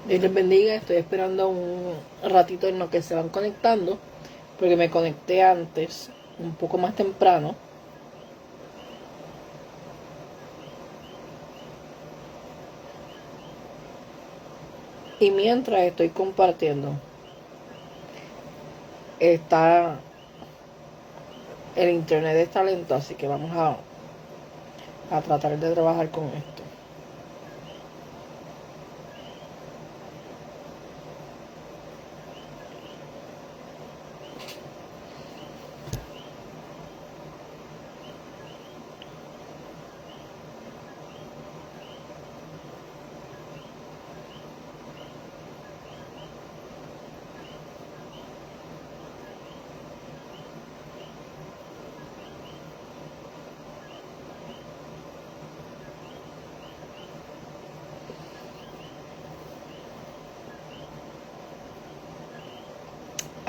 Dios les bendiga, estoy esperando un ratito en lo que se van conectando, porque me conecté antes, un poco más temprano. Y mientras estoy compartiendo, está el internet está lento, así que vamos a tratar de trabajar con esto.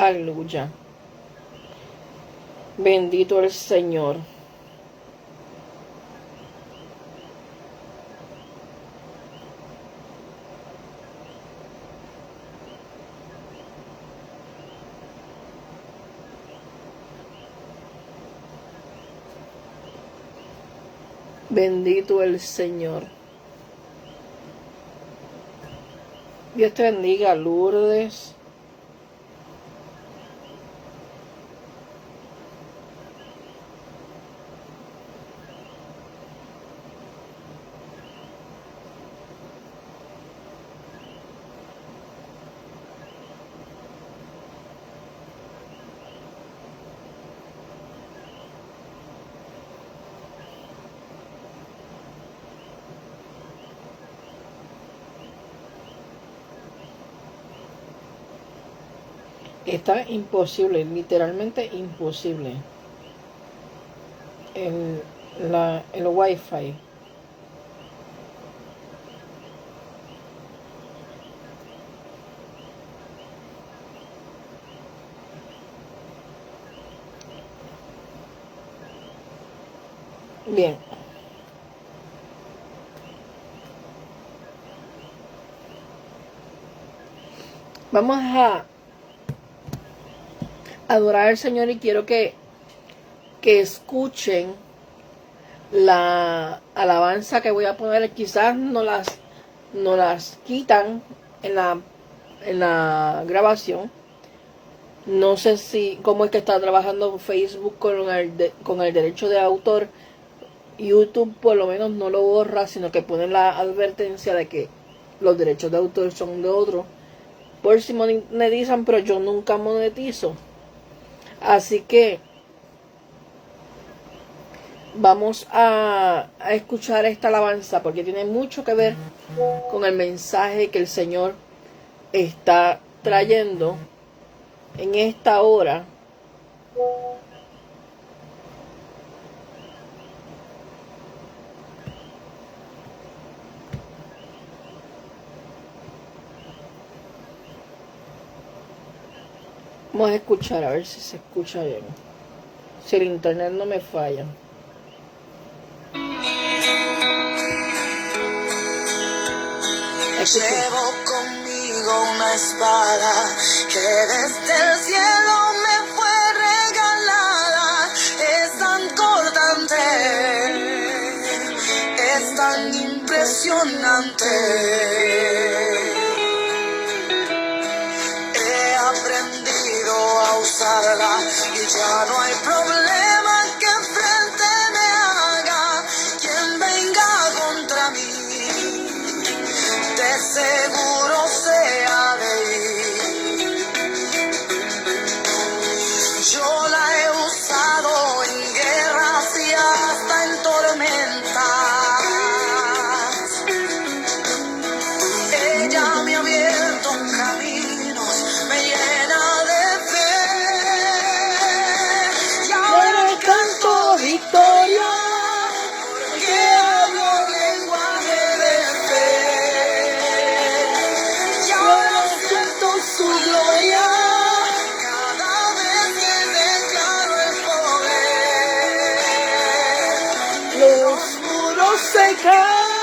Aleluya. Bendito el Señor. Bendito el Señor. Dios te bendiga, Lourdes. Está imposible, literalmente imposible. El Wi-Fi. Bien. Vamos a adorar al Señor y quiero que escuchen la alabanza que voy a poner. Quizás no las quitan en la grabación. No sé cómo es que está trabajando Facebook con el derecho de autor. YouTube por lo menos no lo borra, sino que pone la advertencia de que los derechos de autor son de otro, por si monetizan, pero yo nunca monetizo. Así que vamos a escuchar esta alabanza porque tiene mucho que ver con el mensaje que el Señor está trayendo en esta hora. Vamos a escuchar a ver si se escucha bien, si el internet no me falla. Llevo conmigo una espada que desde el cielo me fue regalada. Es tan cortante, es tan impresionante. He aprendido a usarla y ya no hay problema que frente me haga. Quien venga contra mí de seguro se ha de ir. Yo la he usado en guerras y hasta en tormentas. Ella me ha abierto caminos, me llena de fe. Y ahora canto victoria, porque hablo lenguaje de fe. Y ahora siento su gloria cada vez que declaro el poder. Los muros se caen,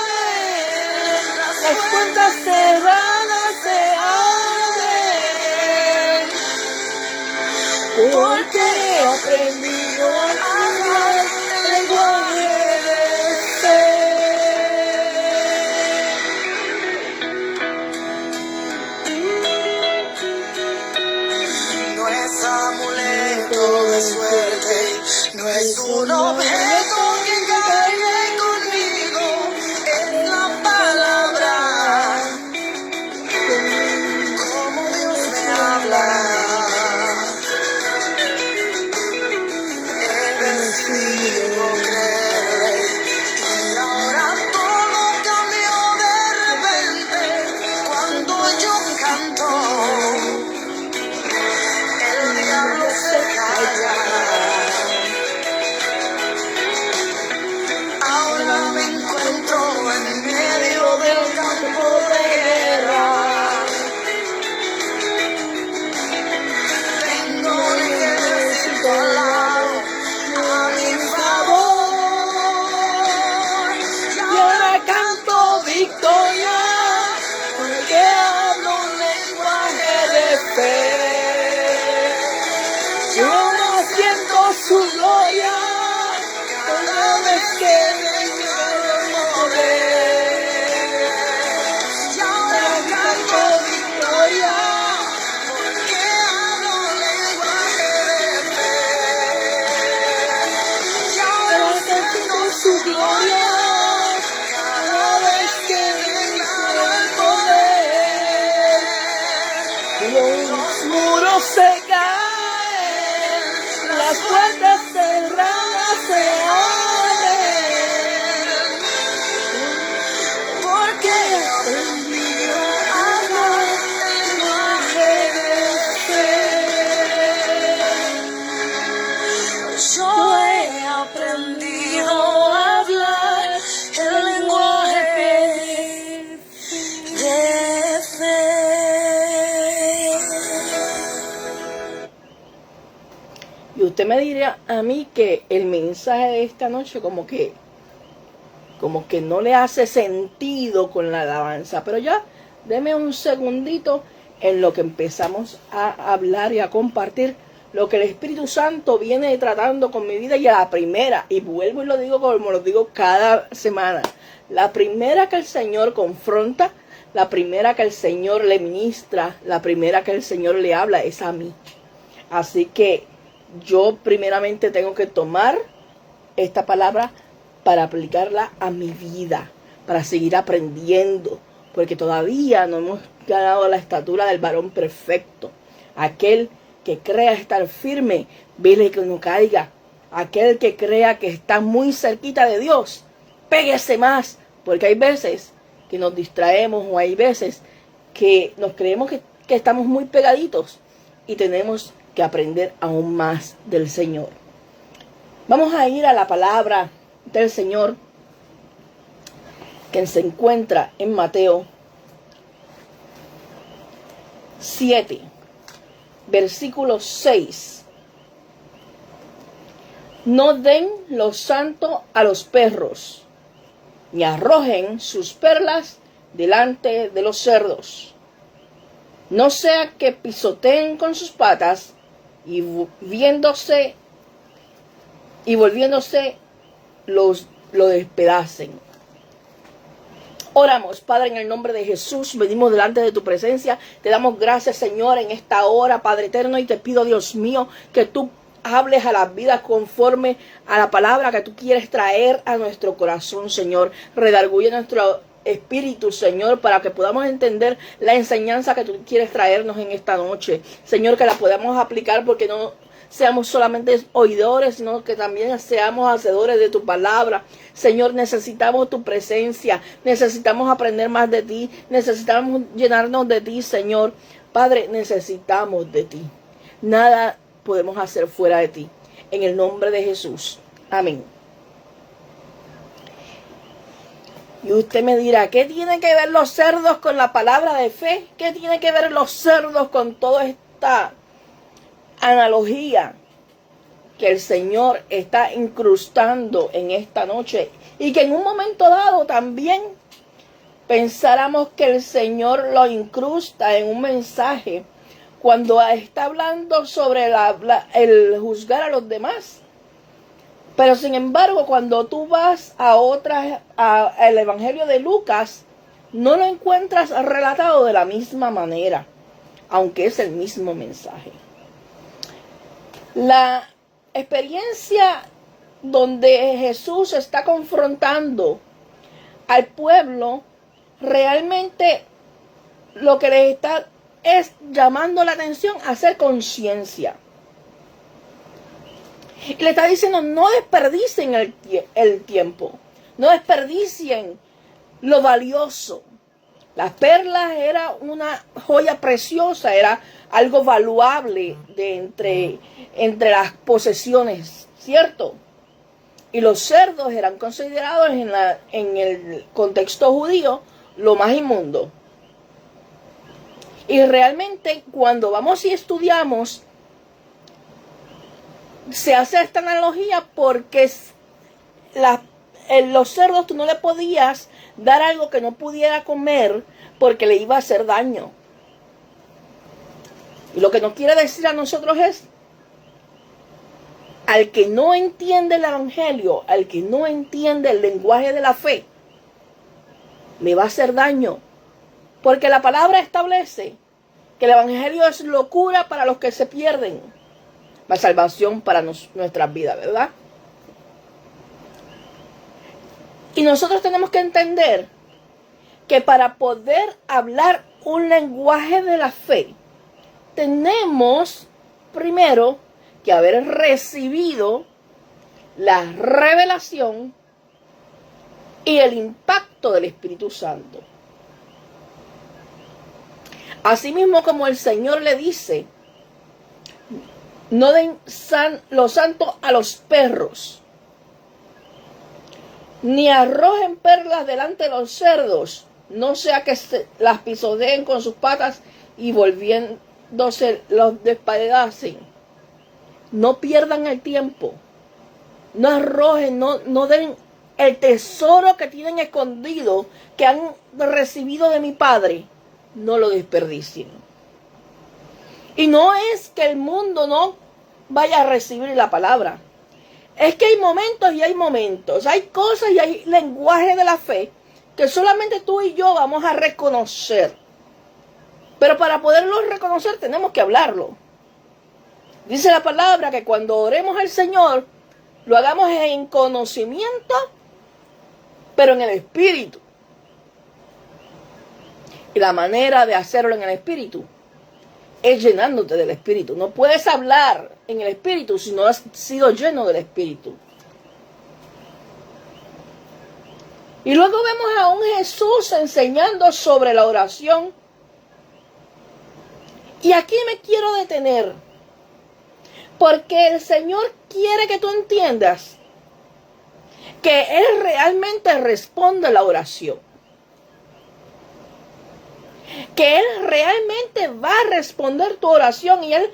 las puertas cerradas se abren, porque he aprendido a hablar el lenguaje de fe. No es amuleto de suerte, no es un objeto que cargue conmigo, es la palabra, como Dios me habla. He su gloria, cada vez que venga poder. Y ahora canto victoria, porque hablo lenguaje de fe. Y ahora canto su gloria, cada vez que venga el poder. Los muros se caen, las puertas cerradas se abren, Porque he aprendido a hablar lenguaje de fe. Yo he aprendido a hablar el lenguaje de fe. y usted me dirá a mí que el mensaje de esta noche como que no le hace sentido con la alabanza, pero ya deme un segundito en lo que empezamos a hablar y a compartir lo que el Espíritu Santo viene tratando con mi vida. Y a la primera, y vuelvo y lo digo como lo digo cada semana, la primera que el Señor confronta, la primera que el Señor le ministra, la primera que el Señor le habla es a mí. Así que yo primeramente tengo que tomar esta palabra para aplicarla a mi vida, para seguir aprendiendo, porque todavía no hemos ganado la estatura del varón perfecto. Aquel que crea estar firme, vele que no caiga. Aquel que crea que está muy cerquita de Dios, péguese más, porque hay veces que nos distraemos o hay veces que nos creemos que estamos muy pegaditos y tenemos que aprender aún más del Señor. Vamos a ir a la palabra del Señor que se encuentra en Mateo 7, versículo 6. No den lo santo a los perros, ni arrojen sus perlas delante de los cerdos. No sea que pisoteen con sus patas y volviéndose lo despedacen. Oramos, Padre, en el nombre de Jesús, venimos delante de tu presencia, te damos gracias, Señor, en esta hora, Padre eterno, y te pido, Dios mío, que tú hables a las vidas conforme a la palabra que tú quieres traer a nuestro corazón, Señor. Redarguye nuestro espíritu, Señor, para que podamos entender la enseñanza que tú quieres traernos en esta noche. Señor, que la podamos aplicar, porque no seamos solamente oidores, sino que también seamos hacedores de tu palabra. Señor, necesitamos tu presencia, necesitamos aprender más de ti, necesitamos llenarnos de ti, Señor. Padre, necesitamos de ti. Nada podemos hacer fuera de ti. En el nombre de Jesús. Amén. Y usted me dirá, ¿qué tienen que ver los cerdos con la palabra de fe? ¿Qué tiene que ver los cerdos con toda esta analogía que el Señor está incrustando en esta noche? Y que en un momento dado también pensáramos que el Señor lo incrusta en un mensaje cuando está hablando sobre el juzgar a los demás. Pero sin embargo, cuando tú vas al Evangelio de Lucas, no lo encuentras relatado de la misma manera, aunque es el mismo mensaje. La experiencia donde Jesús está confrontando al pueblo, realmente lo que les está es llamando la atención a hacer conciencia. Y le está diciendo, no desperdicien el tiempo, no desperdicien lo valioso. Las perlas era una joya preciosa, era algo valuable entre las posesiones, ¿cierto? Y los cerdos eran considerados en el contexto judío lo más inmundo. Y realmente cuando vamos y estudiamos, se hace esta analogía porque los cerdos tú no le podías dar algo que no pudiera comer porque le iba a hacer daño. Y lo que nos quiere decir a nosotros es, al que no entiende el evangelio, al que no entiende el lenguaje de la fe, le va a hacer daño. Porque la palabra establece que el evangelio es locura para los que se pierden, la salvación para nuestras vidas, ¿verdad? Y nosotros tenemos que entender que para poder hablar un lenguaje de la fe, tenemos primero que haber recibido la revelación y el impacto del Espíritu Santo. Asimismo, como el Señor le dice, no den lo santo a los perros, ni arrojen perlas delante de los cerdos, no sea que las pisodeen con sus patas y volviéndose los despedacen. No pierdan el tiempo, no arrojen, no den el tesoro que tienen escondido, que han recibido de mi Padre, no lo desperdicien. Y no es que el mundo no vaya a recibir la palabra. Es que hay momentos y hay momentos. Hay cosas y hay lenguaje de la fe que solamente tú y yo vamos a reconocer. Pero para poderlo reconocer tenemos que hablarlo. Dice la palabra que cuando oremos al Señor, lo hagamos en conocimiento, pero en el Espíritu. Y la manera de hacerlo en el Espíritu es llenándote del Espíritu. No puedes hablar en el Espíritu si no has sido lleno del Espíritu. Y luego vemos a un Jesús enseñando sobre la oración. Y aquí me quiero detener, porque el Señor quiere que tú entiendas que Él realmente responde a la oración. Que Él realmente va a responder tu oración y Él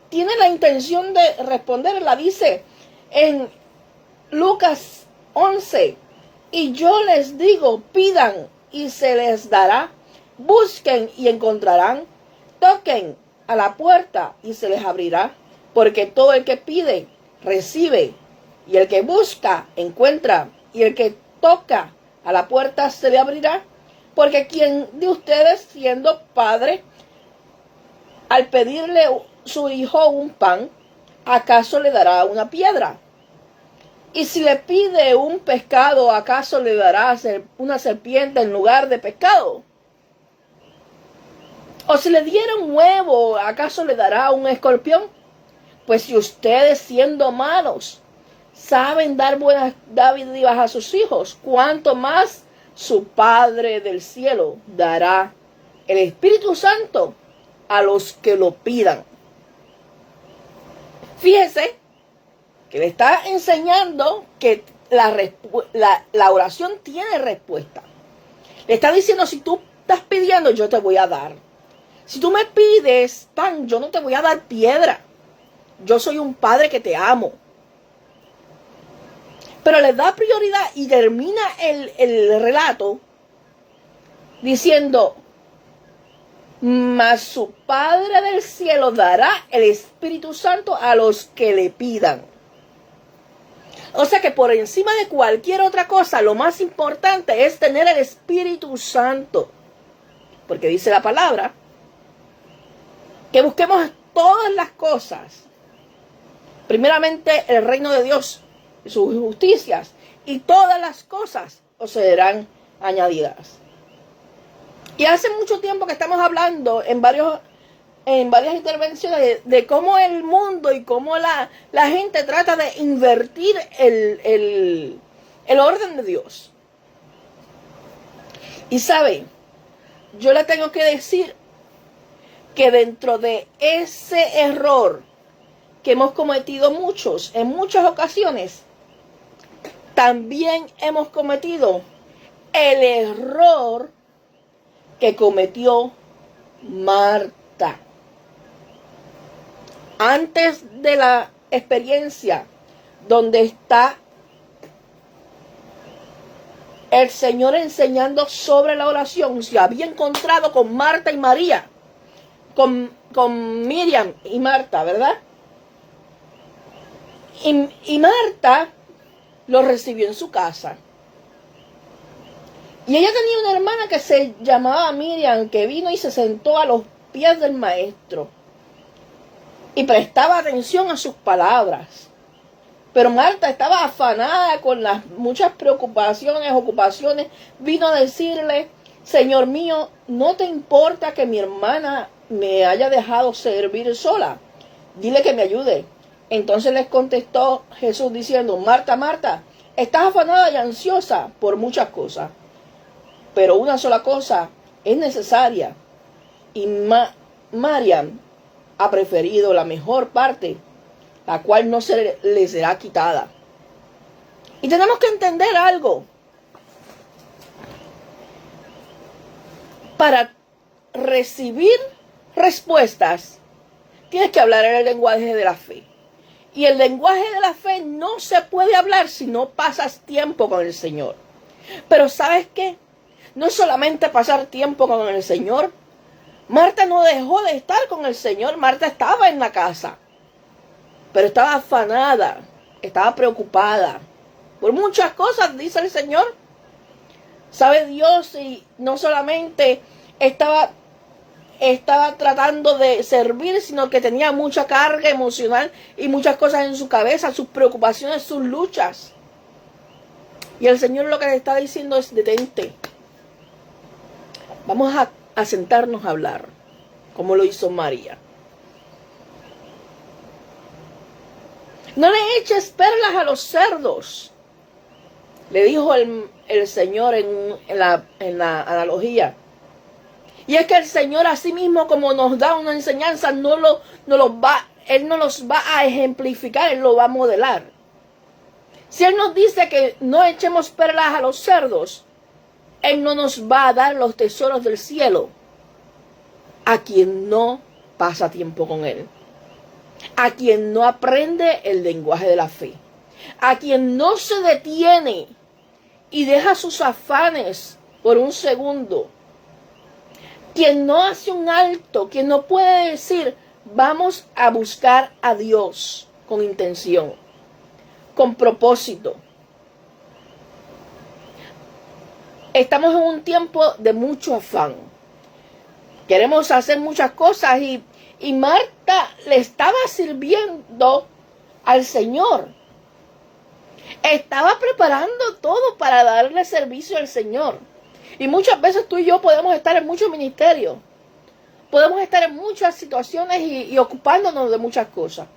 tiene la intención de responderla. Dice en Lucas 11, y yo les digo, pidan y se les dará, busquen y encontrarán, toquen a la puerta y se les abrirá, porque todo el que pide, recibe, y el que busca, encuentra, y el que toca a la puerta se le abrirá. Porque quien de ustedes, siendo padre, al pedirle su hijo un pan, ¿acaso le dará una piedra? Y si le pide un pescado, ¿acaso le dará una serpiente en lugar de pescado? O si le diera un huevo, ¿acaso le dará un escorpión? Pues si ustedes, siendo malos, saben dar buenas dádivas a sus hijos, ¿cuánto más su Padre del cielo dará el Espíritu Santo a los que lo pidan? Fíjese que le está enseñando que la oración tiene respuesta. Le está diciendo, si tú estás pidiendo, yo te voy a dar. Si tú me pides pan, yo no te voy a dar piedra. Yo soy un Padre que te amo. Pero le da prioridad y termina el relato diciendo, mas su Padre del cielo dará el Espíritu Santo a los que le pidan. O sea que por encima de cualquier otra cosa, lo más importante es tener el Espíritu Santo. Porque dice la palabra que busquemos todas las cosas. Primeramente el reino de Dios, sus justicias, y todas las cosas os serán añadidas. Y hace mucho tiempo que estamos hablando en varias intervenciones de cómo el mundo y cómo la gente trata de invertir el orden de Dios. Y sabe, yo le tengo que decir que dentro de ese error que hemos cometido muchos, en muchas ocasiones, también hemos cometido el error que cometió Marta. Antes de la experiencia donde está el Señor enseñando sobre la oración, se había encontrado con Marta y María, con Miriam y Marta, ¿verdad? Y Marta lo recibió en su casa. Y ella tenía una hermana que se llamaba Miriam, que vino y se sentó a los pies del maestro y prestaba atención a sus palabras. Pero Marta estaba afanada con las muchas preocupaciones, ocupaciones. Vino a decirle: Señor mío, ¿no te importa que mi hermana me haya dejado servir sola? Dile que me ayude. Entonces les contestó Jesús diciendo: Marta, Marta, estás afanada y ansiosa por muchas cosas, pero una sola cosa es necesaria. Y Mariam ha preferido la mejor parte, la cual no se le será quitada. Y tenemos que entender algo. Para recibir respuestas, tienes que hablar en el lenguaje de la fe. Y el lenguaje de la fe no se puede hablar si no pasas tiempo con el Señor. Pero ¿sabes qué? No es solamente pasar tiempo con el Señor. Marta no dejó de estar con el Señor. Marta estaba en la casa, pero estaba afanada, estaba preocupada por muchas cosas, dice el Señor. ¿Sabe Dios? Y no solamente estaba tratando de servir, sino que tenía mucha carga emocional y muchas cosas en su cabeza, sus preocupaciones, sus luchas. Y el Señor lo que le está diciendo es: detente. Vamos a sentarnos a hablar, como lo hizo María. No le eches perlas a los cerdos, le dijo el Señor en la analogía. Y es que el Señor, así mismo como nos da una enseñanza, Él no los va a ejemplificar, Él lo va a modelar. Si Él nos dice que no echemos perlas a los cerdos, Él no nos va a dar los tesoros del cielo a quien no pasa tiempo con Él, a quien no aprende el lenguaje de la fe, a quien no se detiene y deja sus afanes por un segundo, quien no hace un alto, quien no puede decir: vamos a buscar a Dios con intención, con propósito. Estamos en un tiempo de mucho afán. Queremos hacer muchas cosas y Marta le estaba sirviendo al Señor. Estaba preparando todo para darle servicio al Señor. Y muchas veces tú y yo podemos estar en muchos ministerios. Podemos estar en muchas situaciones y ocupándonos de muchas cosas.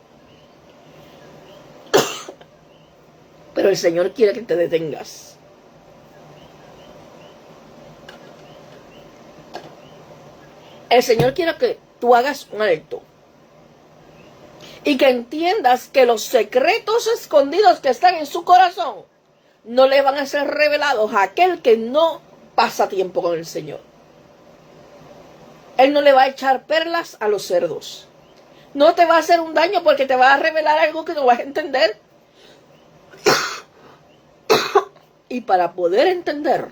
Pero el Señor quiere que te detengas. El Señor quiere que tú hagas un alto. Y que entiendas que los secretos escondidos que están en su corazón no le van a ser revelados a aquel que no pasa tiempo con el Señor. Él no le va a echar perlas a los cerdos. No te va a hacer un daño porque te va a revelar algo que no vas a entender. Y para poder entender,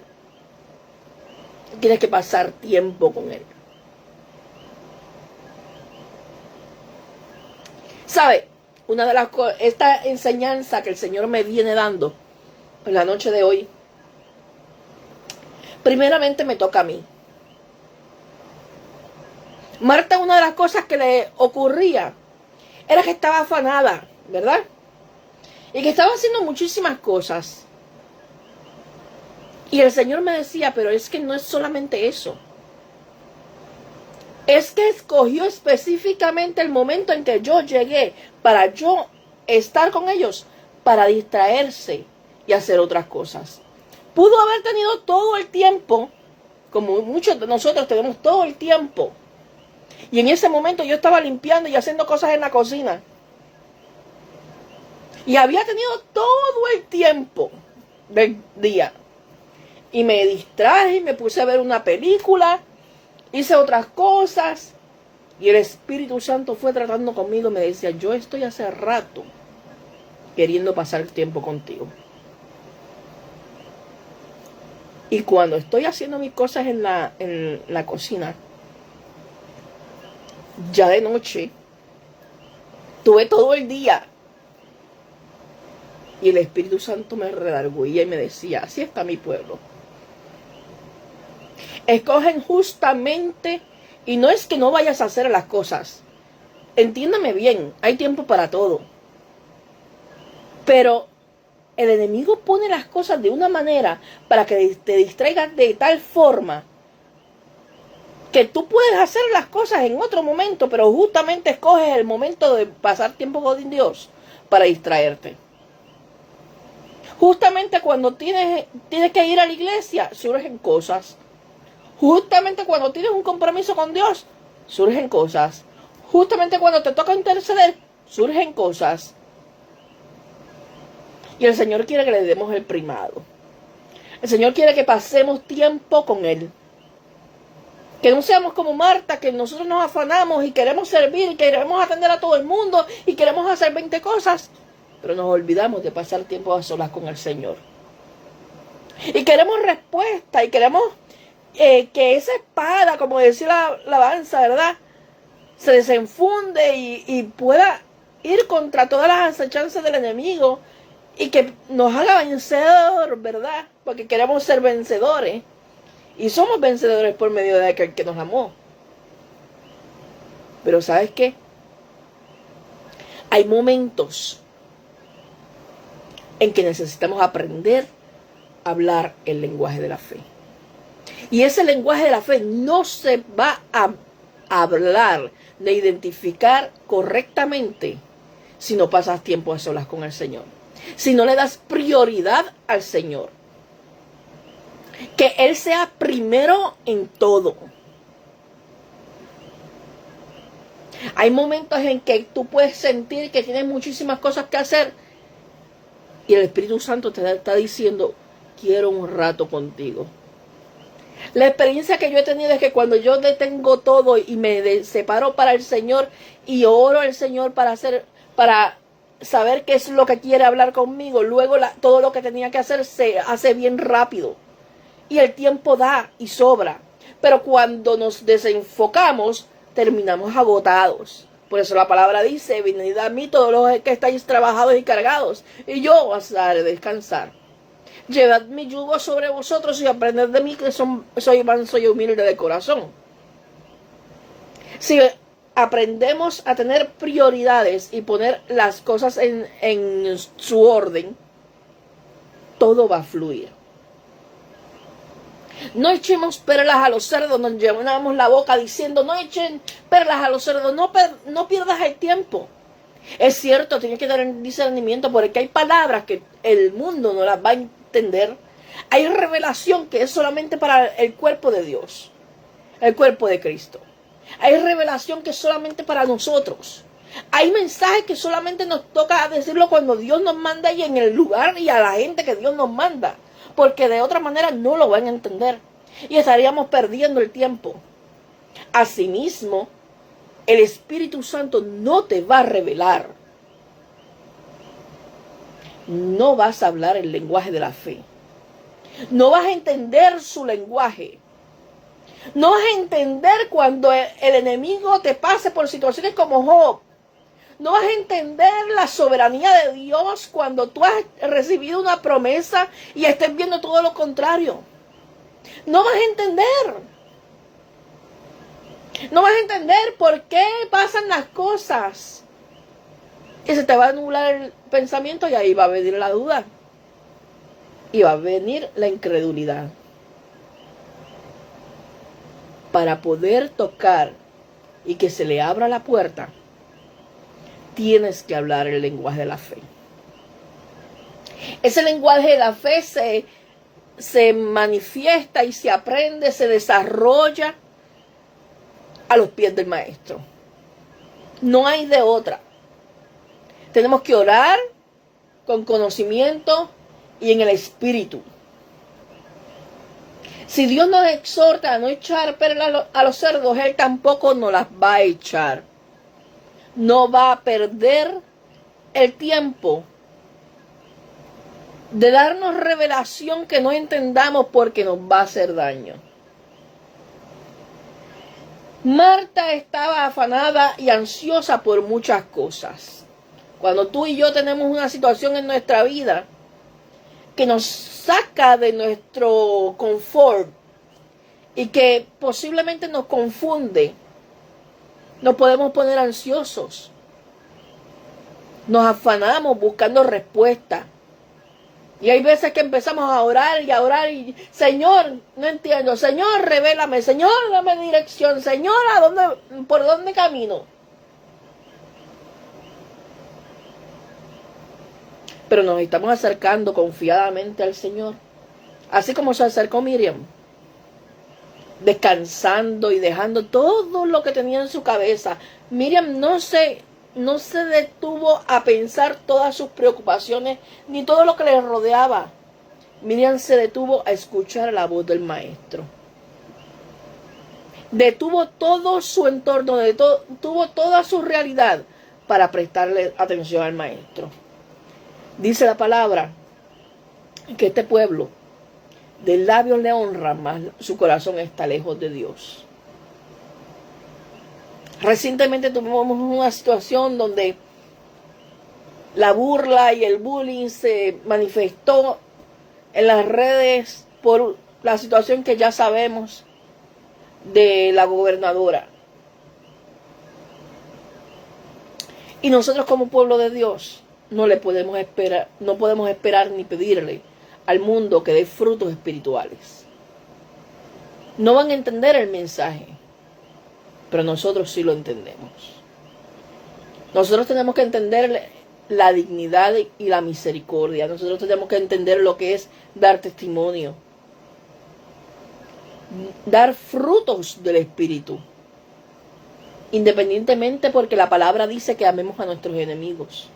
tienes que pasar tiempo con Él. ¿Sabe? Una de las cosas, esta enseñanza que el Señor me viene dando en la noche de hoy, primeramente me toca a mí. Marta, una de las cosas que le ocurría era que estaba afanada, ¿verdad? Y que estaba haciendo muchísimas cosas. Y el Señor me decía: pero es que no es solamente eso. Es que escogió específicamente el momento en que yo llegué para yo estar con ellos, para distraerse y hacer otras cosas. Pudo haber tenido todo el tiempo, como muchos de nosotros tenemos todo el tiempo. Y en ese momento yo estaba limpiando y haciendo cosas en la cocina. Y había tenido todo el tiempo del día. Y me distraje, me puse a ver una película, hice otras cosas. Y el Espíritu Santo fue tratando conmigo y me decía: yo estoy hace rato queriendo pasar el tiempo contigo. Y cuando estoy haciendo mis cosas en la cocina, ya de noche, tuve todo el día Y el Espíritu Santo me redarguía y me decía, así está mi pueblo. Escogen justamente, y no es que no vayas a hacer las cosas. Entiéndame bien, hay tiempo para todo. Pero el enemigo pone las cosas de una manera para que te distraigas de tal forma que tú puedes hacer las cosas en otro momento, pero justamente escoges el momento de pasar tiempo con Dios para distraerte. Justamente cuando tienes que ir a la iglesia, surgen cosas. Justamente cuando tienes un compromiso con Dios, surgen cosas. Justamente cuando te toca interceder, surgen cosas. Y el Señor quiere que le demos el primado. El Señor quiere que pasemos tiempo con Él. Que no seamos como Marta, que nosotros nos afanamos y queremos servir, y queremos atender a todo el mundo y queremos hacer 20 cosas. Pero nos olvidamos de pasar tiempo a solas con el Señor. Y queremos respuesta y queremos que esa espada, como decía la alabanza, ¿verdad?, se desenfunde y pueda ir contra todas las acechanzas del enemigo y que nos haga vencedor, ¿verdad? Porque queremos ser vencedores. Y somos vencedores por medio de aquel que nos amó. Pero ¿sabes qué? Hay momentos en que necesitamos aprender a hablar el lenguaje de la fe. Y ese lenguaje de la fe no se va a hablar, de identificar correctamente si no pasas tiempo a solas con el Señor. Si no le das prioridad al Señor. Que Él sea primero en todo. Hay momentos en que tú puedes sentir que tienes muchísimas cosas que hacer y el Espíritu Santo te está diciendo, quiero un rato contigo. La experiencia que yo he tenido es que cuando yo detengo todo y me separo para el Señor y oro al Señor para saber qué es lo que quiere hablar conmigo, luego todo lo que tenía que hacer se hace bien rápido. Y el tiempo da y sobra. Pero cuando nos desenfocamos, terminamos agotados. Por eso la palabra dice, venid a mí todos los que estáis trabajados y cargados, y yo os haré descansar. Llevad mi yugo sobre vosotros y aprended de mí, que soy manso y humilde de corazón. Si aprendemos a tener prioridades y poner las cosas en su orden, todo va a fluir. No echemos perlas a los cerdos, nos llenamos la boca diciendo, no echen perlas a los cerdos, no pierdas el tiempo. Es cierto, tienes que tener discernimiento porque hay palabras que el mundo no las va a entender. Hay revelación que es solamente para el cuerpo de Dios, el cuerpo de Cristo. Hay revelación que es solamente para nosotros. Hay mensajes que solamente nos toca decirlo cuando Dios nos manda y en el lugar y a la gente que Dios nos manda. Porque de otra manera no lo van a entender. Y estaríamos perdiendo el tiempo. Asimismo, el Espíritu Santo no te va a revelar. No vas a hablar el lenguaje de la fe. No vas a entender su lenguaje. No vas a entender cuando el enemigo te pase por situaciones como Job. No vas a entender la soberanía de Dios cuando tú has recibido una promesa y estés viendo todo lo contrario. No vas a entender. No vas a entender por qué pasan las cosas. Y se te va a anular el pensamiento y ahí va a venir la duda. Y va a venir la incredulidad. Para poder tocar y que se le abra la puerta, tienes que hablar el lenguaje de la fe. Ese lenguaje de la fe se manifiesta y se aprende, se desarrolla a los pies del maestro. No hay de otra. Tenemos que orar con conocimiento y en el espíritu. Si Dios nos exhorta a no echar perlas a los cerdos, Él tampoco nos las va a echar. No va a perder el tiempo de darnos revelación que no entendamos porque nos va a hacer daño. Marta estaba afanada y ansiosa por muchas cosas. Cuando tú y yo tenemos una situación en nuestra vida que nos saca de nuestro confort y que posiblemente nos confunde, nos podemos poner ansiosos. Nos afanamos buscando respuestas. Y hay veces que empezamos a orar y Señor, no entiendo, Señor, revélame, Señor, dame dirección, Señor, ¿por dónde camino? Pero nos estamos acercando confiadamente al Señor, así como se acercó Miriam, descansando y dejando todo lo que tenía en su cabeza. Miriam no se detuvo a pensar todas sus preocupaciones ni todo lo que le rodeaba. Miriam se detuvo a escuchar la voz del maestro. Detuvo todo su entorno, detuvo toda su realidad para prestarle atención al maestro. Dice la palabra que este pueblo de labios le honra, mas su corazón está lejos de Dios. Recientemente tuvimos una situación donde la burla y el bullying se manifestó en las redes por la situación que ya sabemos de la gobernadora. Y nosotros como pueblo de Dios no podemos esperar ni pedirle al mundo que dé frutos espirituales. No van a entender el mensaje, pero nosotros sí lo entendemos. Nosotros tenemos que entender la dignidad y la misericordia. Nosotros tenemos que entender lo que es dar testimonio, dar frutos del Espíritu, independientemente, porque la palabra dice que amemos a nuestros enemigos.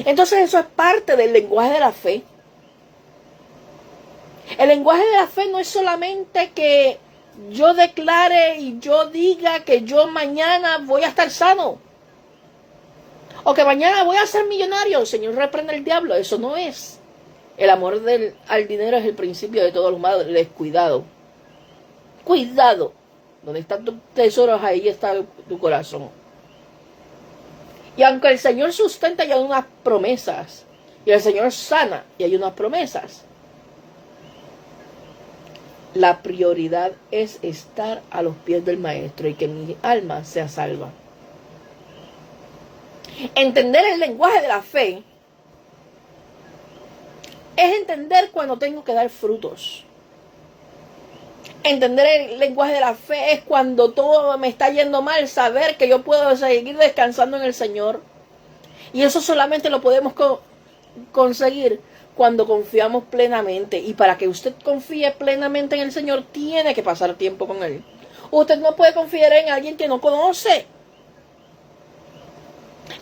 Entonces eso es parte del lenguaje de la fe. El lenguaje de la fe no es solamente que yo declare y yo diga que yo mañana voy a estar sano, o que mañana voy a ser millonario. El Señor reprende al diablo. Eso no es. El amor al dinero es el principio de todos los males. Cuidado. Cuidado. Donde están tus tesoros, ahí está tu corazón. Y aunque el Señor sustenta, y hay unas promesas, y el Señor sana, y hay unas promesas, la prioridad es estar a los pies del Maestro y que mi alma sea salva. Entender el lenguaje de la fe es entender cuando tengo que dar frutos. Entender el lenguaje de la fe es cuando todo me está yendo mal, saber que yo puedo seguir descansando en el Señor. Y eso solamente lo podemos conseguir cuando confiamos plenamente. Y para que usted confíe plenamente en el Señor, tiene que pasar tiempo con Él. Usted no puede confiar en alguien que no conoce.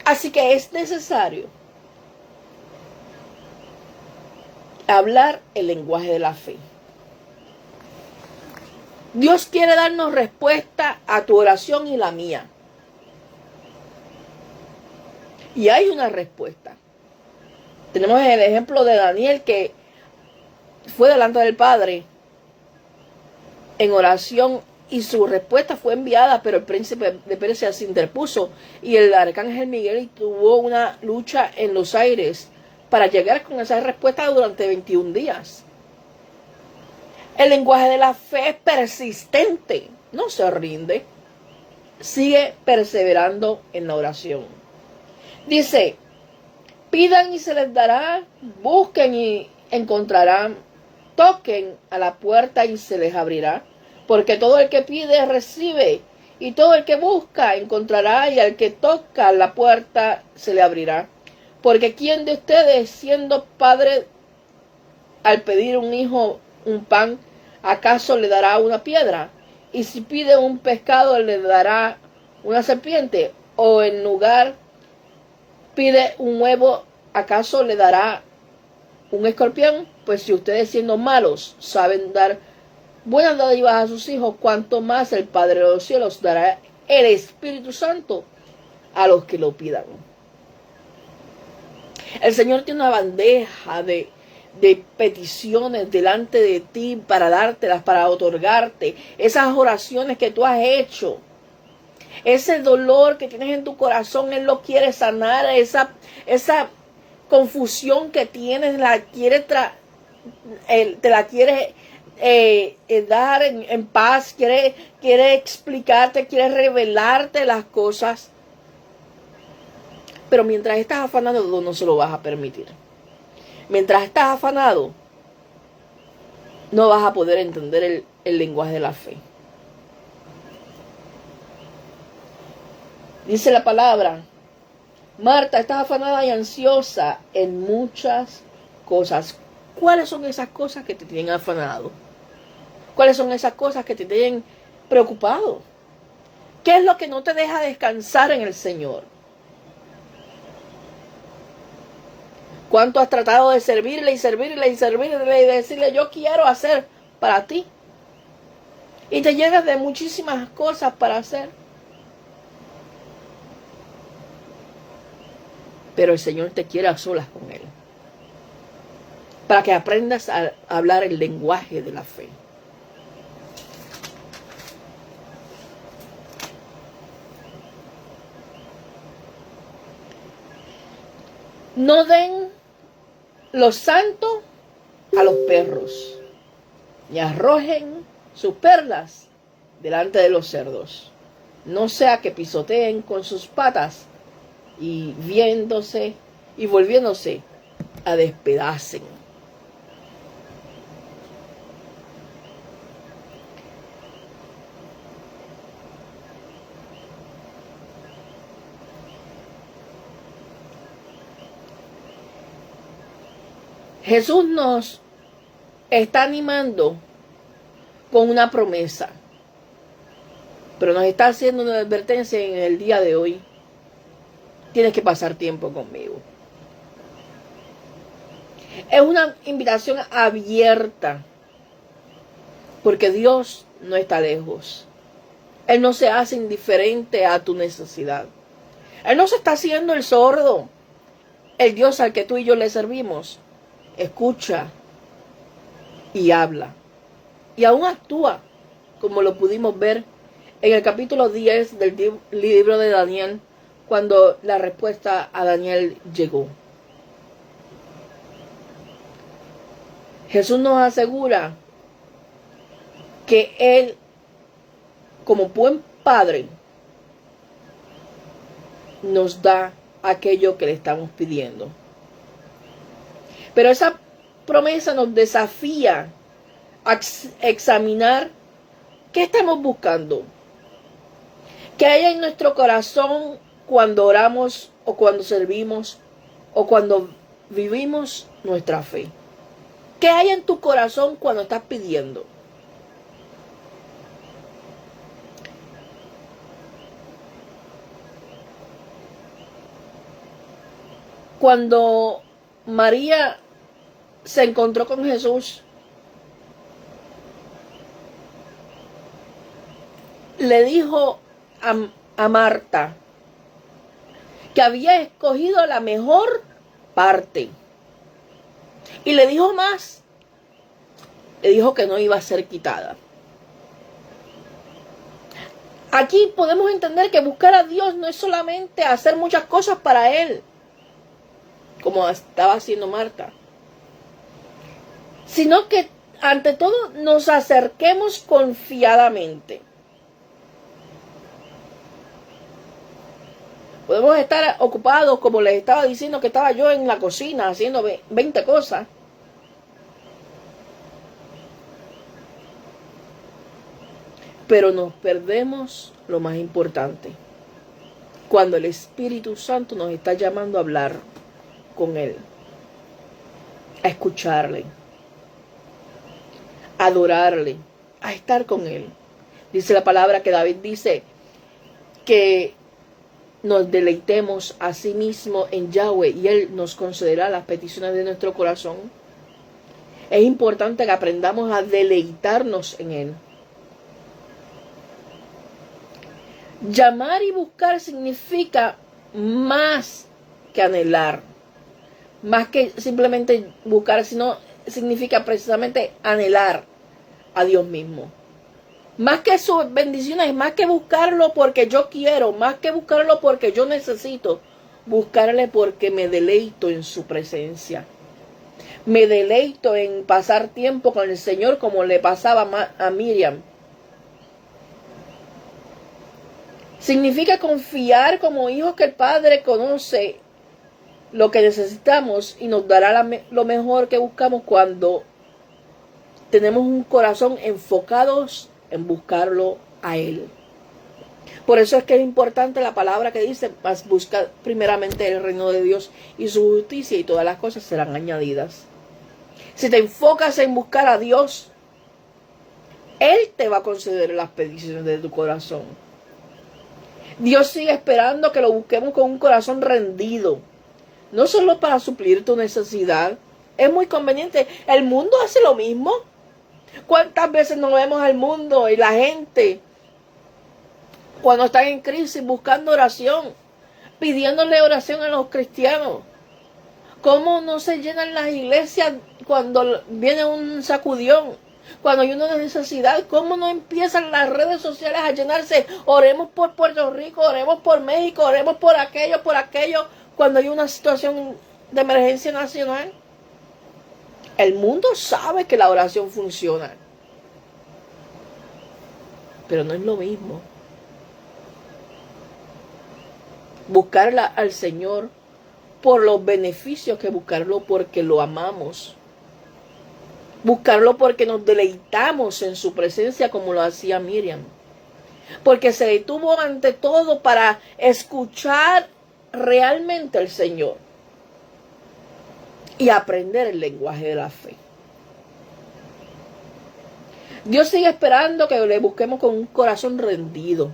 Así que es necesario hablar el lenguaje de la fe. Dios quiere darnos respuesta a tu oración y la mía. Y hay una respuesta. Tenemos el ejemplo de Daniel, que fue delante del Padre en oración y su respuesta fue enviada, pero el príncipe de Persia se interpuso y el arcángel Miguel tuvo una lucha en los aires para llegar con esa respuesta durante 21 días. El lenguaje de la fe es persistente, no se rinde, sigue perseverando en la oración. Dice: pidan y se les dará, busquen y encontrarán, toquen a la puerta y se les abrirá, porque todo el que pide recibe, y todo el que busca encontrará, y al que toca la puerta se le abrirá. Porque ¿quién de ustedes, siendo padre, al pedir un hijo un pan, acaso le dará una piedra? Y si pide un pescado, le dará una serpiente? O en lugar pide un huevo, acaso le dará un escorpión? Pues si ustedes, siendo malos, saben dar buenas dádivas a sus hijos, cuanto más el Padre de los cielos dará el Espíritu Santo a los que lo pidan. El Señor tiene una bandeja de peticiones delante de ti para dártelas, para otorgarte esas oraciones que tú has hecho, Ese dolor que tienes en tu corazón, Él lo quiere sanar. Esa confusión que tienes, te la quiere dar en paz. Quiere explicarte, quiere revelarte las cosas. Pero mientras estás afanado, no se lo vas a permitir. Mientras estás afanado, no vas a poder entender el lenguaje de la fe. Dice la palabra: Marta, estás afanada y ansiosa en muchas cosas. ¿Cuáles son esas cosas que te tienen afanado? ¿Cuáles son esas cosas que te tienen preocupado? ¿Qué es lo que no te deja descansar en el Señor? ¿Cuánto has tratado de servirle y decirle, yo quiero hacer para ti? Y te llenas de muchísimas cosas para hacer. Pero el Señor te quiere a solas con Él, para que aprendas a hablar el lenguaje de la fe. No den los santos a los perros, ni arrojen sus perlas delante de los cerdos. No sea que pisoteen con sus patas y volviéndose a despedacen. Jesús nos está animando con una promesa, pero nos está haciendo una advertencia en el día de hoy. Tienes que pasar tiempo conmigo. Es una invitación abierta, porque Dios no está lejos. Él no se hace indiferente a tu necesidad. Él no se está haciendo el sordo. El Dios al que tú y yo le servimos escucha y habla. Y aún actúa, como lo pudimos ver en el capítulo 10 del libro de Daniel, cuando la respuesta a Daniel llegó. Jesús nos asegura que Él, como buen padre, nos da aquello que le estamos pidiendo. Pero esa promesa nos desafía a examinar qué estamos buscando, qué hay en nuestro corazón cuando oramos o cuando servimos o cuando vivimos nuestra fe. ¿Qué hay en tu corazón cuando estás pidiendo? Cuando María se encontró con Jesús, le dijo a Marta que había escogido la mejor parte. Y le dijo más. Le dijo que no iba a ser quitada. Aquí podemos entender que buscar a Dios no es solamente hacer muchas cosas para Él, como estaba haciendo Marta, sino que ante todo nos acerquemos confiadamente. Podemos estar ocupados, como les estaba diciendo que estaba yo en la cocina haciendo 20 cosas. Pero nos perdemos lo más importante, cuando el Espíritu Santo nos está llamando a hablar con Él, a escucharle, a adorarle, a estar con Él. Dice la palabra que David dice que nos deleitemos a sí mismo en Yahweh y Él nos concederá las peticiones de nuestro corazón. Es importante que aprendamos a deleitarnos en Él. Llamar y buscar significa más que anhelar, más que simplemente buscar, sino significa precisamente anhelar a Dios mismo. Más que sus bendiciones, más que buscarlo porque yo quiero, más que buscarlo porque yo necesito, buscarle porque me deleito en su presencia. Me deleito en pasar tiempo con el Señor como le pasaba a Miriam. Significa confiar como hijos que el Padre conoce lo que necesitamos y nos dará lo mejor que buscamos cuando tenemos un corazón enfocados en buscarlo a Él. Por eso es que es importante la palabra que dice, mas busca primeramente el reino de Dios y su justicia y todas las cosas serán añadidas. Si te enfocas en buscar a Dios, Él te va a conceder las peticiones de tu corazón. Dios sigue esperando que lo busquemos con un corazón rendido. No solo para suplir tu necesidad. Es muy conveniente. El mundo hace lo mismo. ¿Cuántas veces no vemos al mundo y la gente cuando están en crisis buscando oración, pidiéndole oración a los cristianos? ¿Cómo no se llenan las iglesias cuando viene un sacudión? Cuando hay una necesidad, ¿cómo no empiezan las redes sociales a llenarse? Oremos por Puerto Rico, oremos por México, oremos por aquello, cuando hay una situación de emergencia nacional. El mundo sabe que la oración funciona, pero no es lo mismo. Buscarla al Señor por los beneficios que buscarlo porque lo amamos. Buscarlo porque nos deleitamos en su presencia como lo hacía Miriam. Porque se detuvo ante todo para escuchar realmente al Señor y aprender el lenguaje de la fe. Dios sigue esperando que le busquemos con un corazón rendido.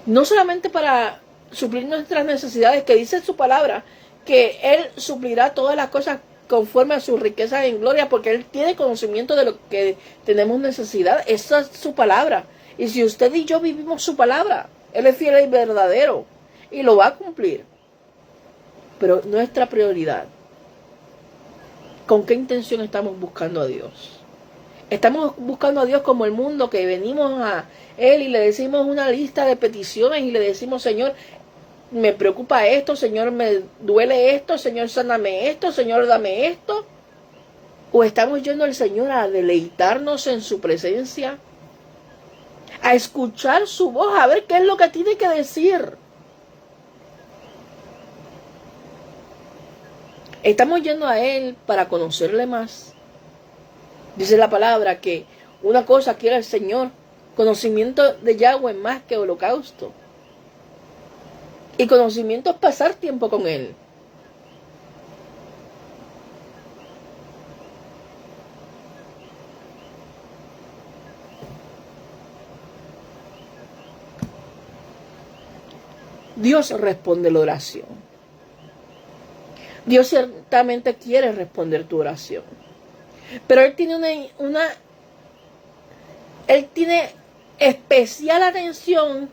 No solamente para suplir nuestras necesidades, que dice su palabra, que Él suplirá todas las cosas conforme a su riqueza en gloria, porque Él tiene conocimiento de lo que tenemos necesidad. Esa es su palabra. Y si usted y yo vivimos su palabra, Él es fiel y verdadero y lo va a cumplir. Pero nuestra prioridad, ¿con qué intención estamos buscando a Dios? Estamos buscando a Dios como el mundo, que venimos a Él y le decimos una lista de peticiones y le decimos, Señor, me preocupa esto, Señor, me duele esto, Señor, sáname esto, Señor, dame esto. ¿O estamos yendo al Señor a deleitarnos en su presencia? A escuchar su voz, a ver qué es lo que tiene que decir. Estamos yendo a Él para conocerle más. Dice la palabra que una cosa quiere el Señor, conocimiento de Yahweh más que holocausto. Y conocimiento es pasar tiempo con Él. Dios responde la oración. Dios ciertamente quiere responder tu oración. Pero Él tiene Él tiene especial atención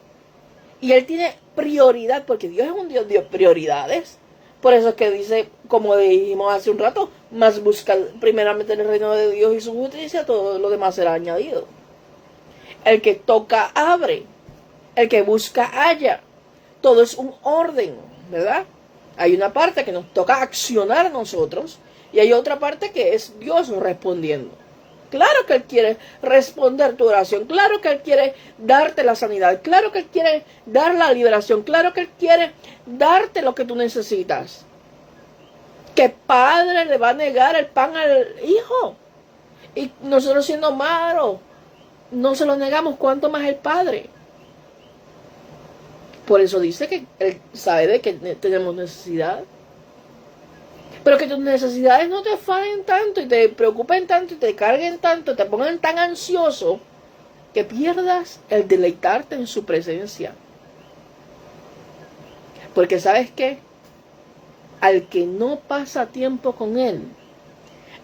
y Él tiene prioridad, porque Dios es un Dios de prioridades. Por eso es que dice, como dijimos hace un rato, más busca primeramente el reino de Dios y su justicia, todo lo demás será añadido. El que toca, abre. El que busca, halla. Todo es un orden, ¿verdad? Hay una parte que nos toca accionar a nosotros y hay otra parte que es Dios respondiendo. Claro que Él quiere responder tu oración, claro que Él quiere darte la sanidad, claro que Él quiere dar la liberación, claro que Él quiere darte lo que tú necesitas. ¿Qué padre le va a negar el pan al hijo? Y nosotros siendo malos, no se lo negamos, ¿cuánto más el Padre? Por eso dice que Él sabe de que tenemos necesidad. Pero que tus necesidades no te afanen tanto y te preocupen tanto y te carguen tanto, te pongan tan ansioso que pierdas el deleitarte en su presencia. Porque ¿sabes qué? Al que no pasa tiempo con Él,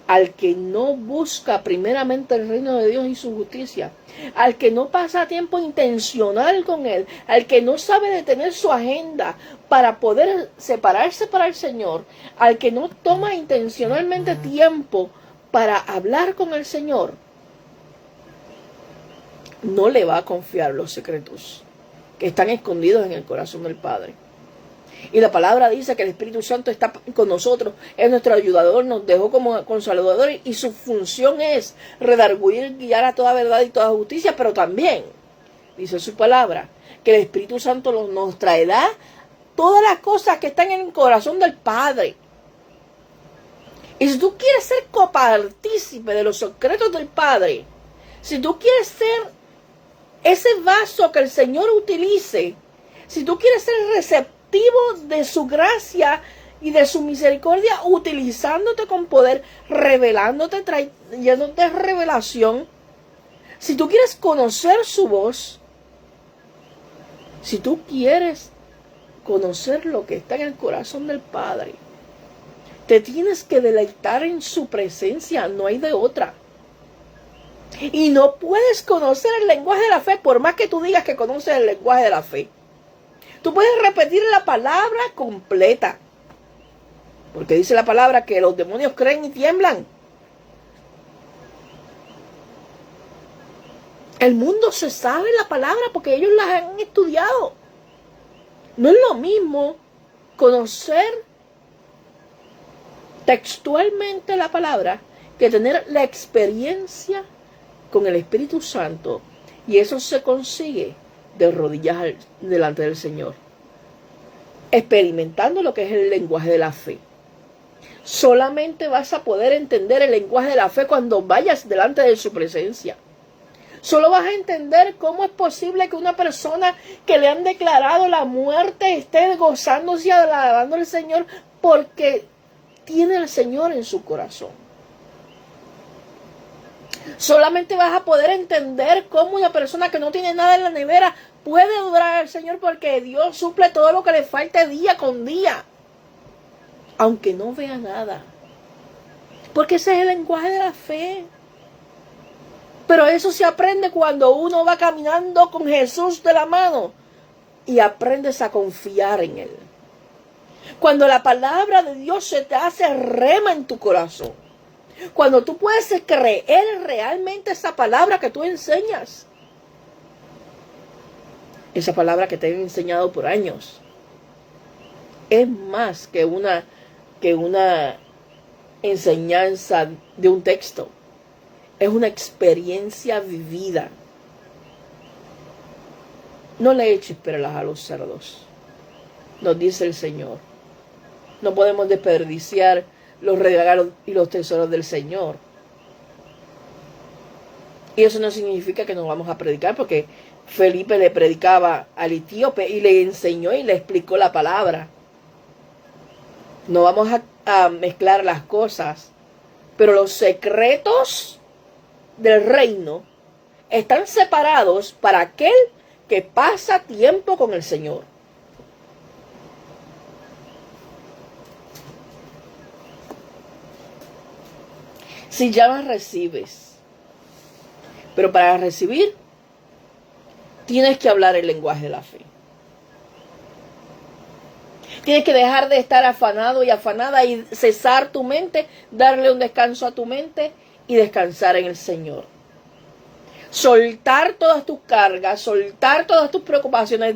al que no busca primeramente el reino de Dios y su justicia, al que no pasa tiempo intencional con Él, al que no sabe detener su agenda para poder separarse para el Señor, al que no toma intencionalmente tiempo para hablar con el Señor, no le va a confiar los secretos que están escondidos en el corazón del Padre. Y la palabra dice que el Espíritu Santo está con nosotros, es nuestro ayudador, nos dejó como consolador y su función es redarguir, guiar a toda verdad y toda justicia, pero también, dice su palabra, que el Espíritu Santo nos traerá todas las cosas que están en el corazón del Padre. Y si tú quieres ser copartícipe de los secretos del Padre, si tú quieres ser ese vaso que el Señor utilice, si tú quieres ser receptivo de su gracia y de su misericordia, utilizándote con poder, revelándote, trayéndote revelación, si tú quieres conocer su voz, si tú quieres conocer lo que está en el corazón del Padre, te tienes que deleitar en su presencia, no hay de otra. Y no puedes conocer el lenguaje de la fe por más que tú digas que conoces el lenguaje de la fe. Tú puedes repetir la palabra completa, porque dice la palabra que los demonios creen y tiemblan. El mundo se sabe la palabra porque ellos las han estudiado. No es lo mismo conocer textualmente la palabra que tener la experiencia con el Espíritu Santo, y eso se consigue de rodillas delante del Señor, experimentando lo que es el lenguaje de la fe. Solamente vas a poder entender el lenguaje de la fe cuando vayas delante de su presencia. Solo vas a entender cómo es posible que una persona que le han declarado la muerte esté gozándose y alabando al Señor porque tiene al Señor en su corazón. Solamente vas a poder entender cómo una persona que no tiene nada en la nevera puede adorar al Señor porque Dios suple todo lo que le falte día con día, aunque no vea nada. Porque ese es el lenguaje de la fe. Pero eso se aprende cuando uno va caminando con Jesús de la mano y aprendes a confiar en Él. Cuando la palabra de Dios se te hace rema en tu corazón. Cuando tú puedes creer realmente esa palabra que tú enseñas. Esa palabra que te han enseñado por años. Es más que una enseñanza de un texto. Es una experiencia vivida. No le eches perlas a los cerdos, nos dice el Señor. No podemos desperdiciar los regalos y los tesoros del Señor. Y eso no significa que no vamos a predicar, porque Felipe le predicaba al etíope y le enseñó y le explicó la palabra. No vamos a mezclar las cosas, pero los secretos del reino están separados para aquel que pasa tiempo con el Señor. Si llamas, recibes. Pero para recibir, tienes que hablar el lenguaje de la fe. Tienes que dejar de estar afanado y afanada y cesar tu mente, darle un descanso a tu mente y descansar en el Señor. Soltar todas tus cargas, soltar todas tus preocupaciones,